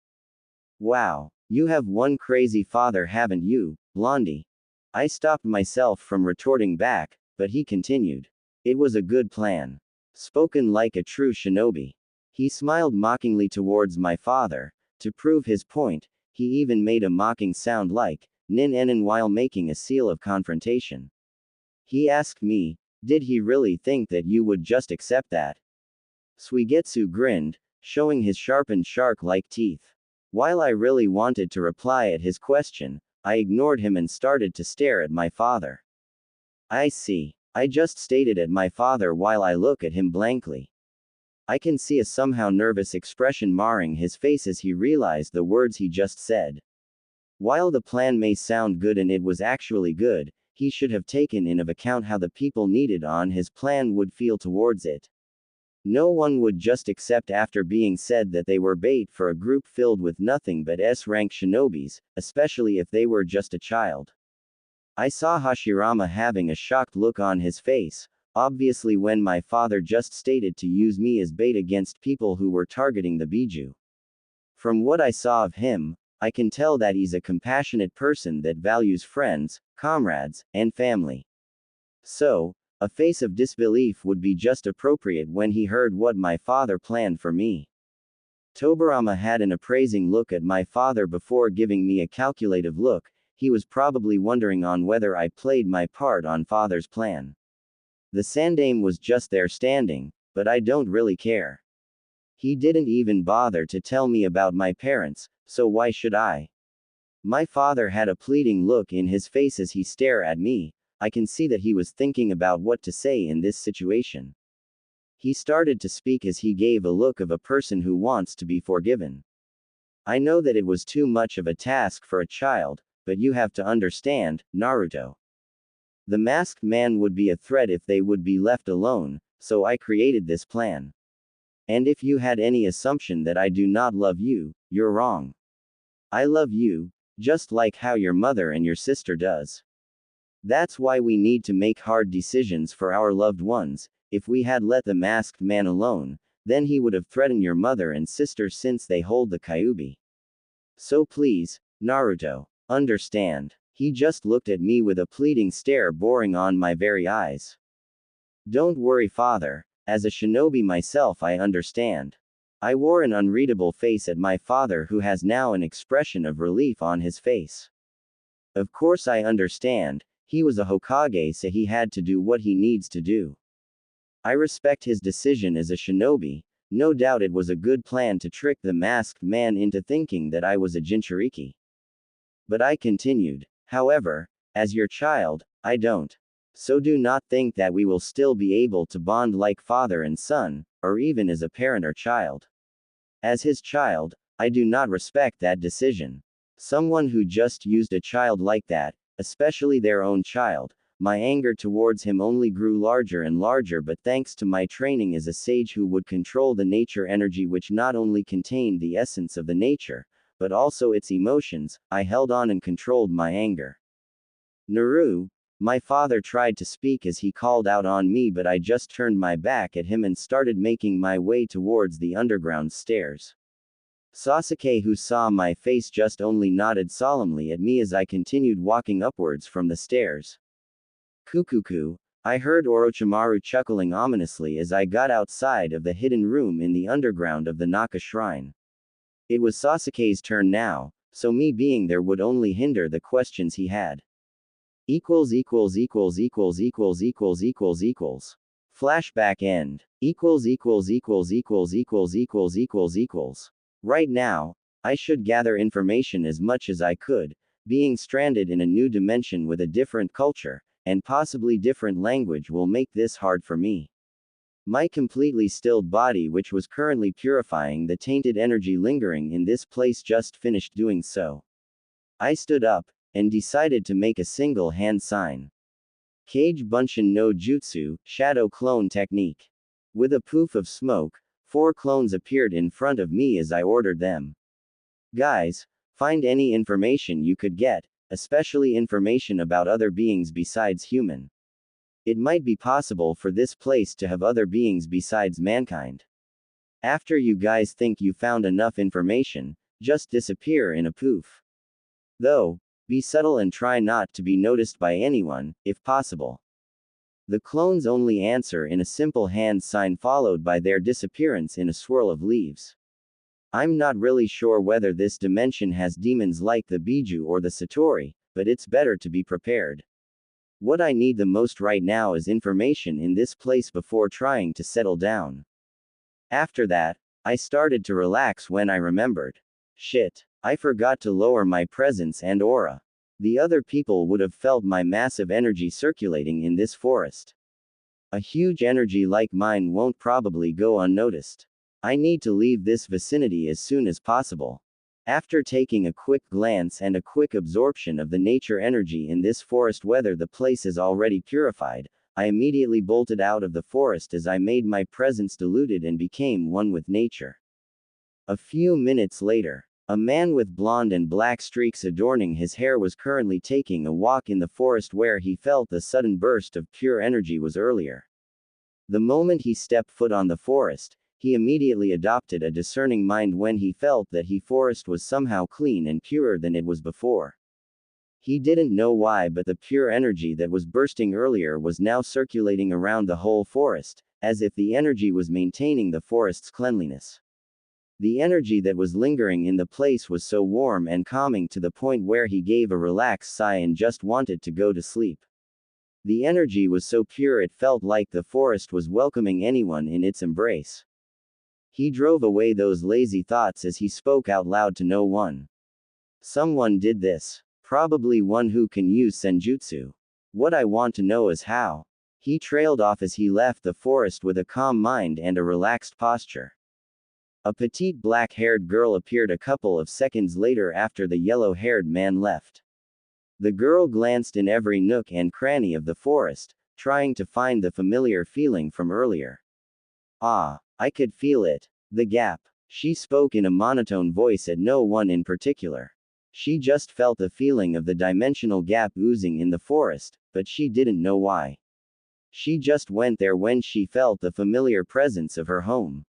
Wow, you have one crazy father, haven't you, Blondie? I stopped myself from retorting back, but he continued. It was a good plan. Spoken like a true shinobi. He smiled mockingly towards my father. To prove his point, he even made a mocking sound like nin enin while making a seal of confrontation. He asked me, did he really think that you would just accept that? Suigetsu grinned, showing his sharpened shark-like teeth. While I really wanted to reply at his question, I ignored him and started to stare at my father. I see. I just stated at my father while I look at him blankly. I can see a somehow nervous expression marring his face as he realized the words he just said. While the plan may sound good and it was actually good, he should have taken in of account how the people needed on his plan would feel towards it. No one would just accept after being said that they were bait for a group filled with nothing but S-rank shinobis, especially if they were just a child. I saw Hashirama having a shocked look on his face, obviously when my father just stated to use me as bait against people who were targeting the Biju. From what I saw of him, I can tell that he's a compassionate person that values friends, comrades, and family. So, a face of disbelief would be just appropriate when he heard what my father planned for me. Tobarama had an appraising look at my father before giving me a calculative look. He was probably wondering on whether I played my part on father's plan. The Sandame was just there standing, but I don't really care. He didn't even bother to tell me about my parents, so why should I? My father had a pleading look in his face as he stared at me. I can see that he was thinking about what to say in this situation. He started to speak as he gave a look of a person who wants to be forgiven. I know that it was too much of a task for a child, but you have to understand, Naruto. The masked man would be a threat if they would be left alone, so I created this plan. And if you had any assumption that I do not love you, you're wrong. I love you, just like how your mother and your sister does. That's why we need to make hard decisions for our loved ones. If we had let the masked man alone, then he would have threatened your mother and sister since they hold the Kyuubi. So please, Naruto, understand. He just looked at me with a pleading stare boring on my very eyes. Don't worry, father. As a shinobi myself, I understand. I wore an unreadable face at my father, who has now an expression of relief on his face. Of course I understand. He was a Hokage, so he had to do what he needs to do. I respect his decision as a shinobi. No doubt it was a good plan to trick the masked man into thinking that I was a Jinchuriki. But I continued. However, as your child, I don't. So do not think that we will still be able to bond like father and son, or even as a parent or child. As his child, I do not respect that decision. Someone who just used a child like that, especially their own child, my anger towards him only grew larger and larger, but thanks to my training as a sage who would control the nature energy which not only contained the essence of the nature, but also its emotions, I held on and controlled my anger. Naru, my father tried to speak as he called out on me, but I just turned my back at him and started making my way towards the underground stairs. Sasuke, who saw my face, just only nodded solemnly at me as I continued walking upwards from the stairs. Kukuku, I heard Orochimaru chuckling ominously as I got outside of the hidden room in the underground of the Naka Shrine. It was Sasuke's turn now, so me being there would only hinder the questions he had. Flashback end. Right now, I should gather information as much as I could, being stranded in a new dimension with a different culture, and possibly different language will make this hard for me. My completely stilled body, which was currently purifying the tainted energy lingering in this place, just finished doing so. I stood up, and decided to make a single hand sign. Kage Bunshin no Jutsu, Shadow Clone Technique. With a poof of smoke, 4 clones appeared in front of me as I ordered them. Guys, find any information you could get, especially information about other beings besides human. It might be possible for this place to have other beings besides mankind. After you guys think you found enough information, just disappear in a poof. Though, be subtle and try not to be noticed by anyone, if possible. The clones only answer in a simple hand sign followed by their disappearance in a swirl of leaves. I'm not really sure whether this dimension has demons like the Biju or the Satori, but it's better to be prepared. What I need the most right now is information in this place before trying to settle down. After that, I started to relax when I remembered. Shit, I forgot to lower my presence and aura. The other people would have felt my massive energy circulating in this forest. A huge energy like mine won't probably go unnoticed. I need to leave this vicinity as soon as possible. After taking a quick glance and a quick absorption of the nature energy in this forest, whether the place is already purified, I immediately bolted out of the forest as I made my presence diluted and became one with nature. A few minutes later, a man with blonde and black streaks adorning his hair was currently taking a walk in the forest where he felt the sudden burst of pure energy was earlier. The moment he stepped foot on the forest, he immediately adopted a discerning mind when he felt that the forest was somehow clean and purer than it was before. He didn't know why, but the pure energy that was bursting earlier was now circulating around the whole forest, as if the energy was maintaining the forest's cleanliness. The energy that was lingering in the place was so warm and calming to the point where he gave a relaxed sigh and just wanted to go to sleep. The energy was so pure it felt like the forest was welcoming anyone in its embrace. He drove away those lazy thoughts as he spoke out loud to no one. Someone did this. Probably one who can use senjutsu. What I want to know is how. He trailed off as he left the forest with a calm mind and a relaxed posture. A petite black-haired girl appeared a couple of seconds later after the yellow-haired man left. The girl glanced in every nook and cranny of the forest, trying to find the familiar feeling from earlier. Ah, I could feel it. The gap. She spoke in a monotone voice at no one in particular. She just felt the feeling of the dimensional gap oozing in the forest, but she didn't know why. She just went there when she felt the familiar presence of her home.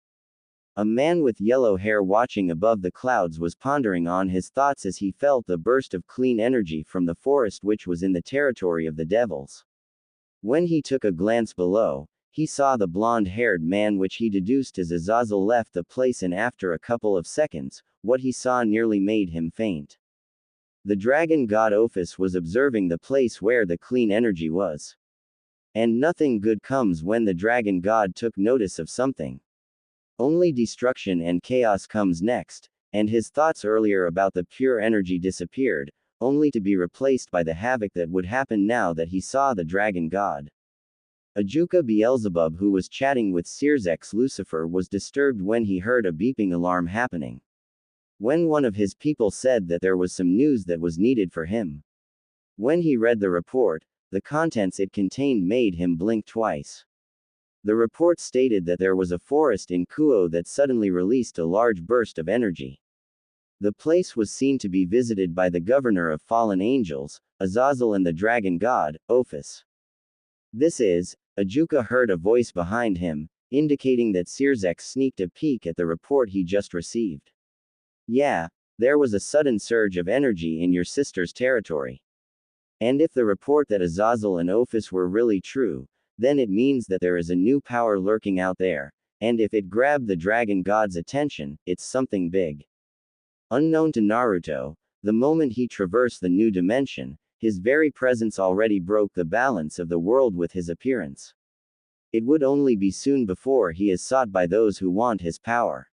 A man with yellow hair watching above the clouds was pondering on his thoughts as he felt the burst of clean energy from the forest which was in the territory of the devils. When he took a glance below, he saw the blonde-haired man which he deduced as Azazel left the place, and after a couple of seconds, what he saw nearly made him faint. The dragon god Ophis was observing the place where the clean energy was. And nothing good comes when the dragon god took notice of something. Only destruction and chaos comes next, and his thoughts earlier about the pure energy disappeared, only to be replaced by the havoc that would happen now that he saw the dragon god. Ajuka Beelzebub, who was chatting with Seersex Lucifer, was disturbed when he heard a beeping alarm happening. When one of his people said that there was some news that was needed for him. When he read the report, the contents it contained made him blink twice. The report stated that there was a forest in Kuo that suddenly released a large burst of energy. The place was seen to be visited by the governor of fallen angels, Azazel, and the dragon god, Ophis. This is, Ajuka heard a voice behind him, indicating that Seersex sneaked a peek at the report he just received. Yeah, there was a sudden surge of energy in your sister's territory. And if the report that Azazel and Ophis were really true, then it means that there is a new power lurking out there, and if it grabbed the dragon god's attention, it's something big. Unknown to Naruto, the moment he traversed the new dimension, his very presence already broke the balance of the world with his appearance. It would only be soon before he is sought by those who want his power.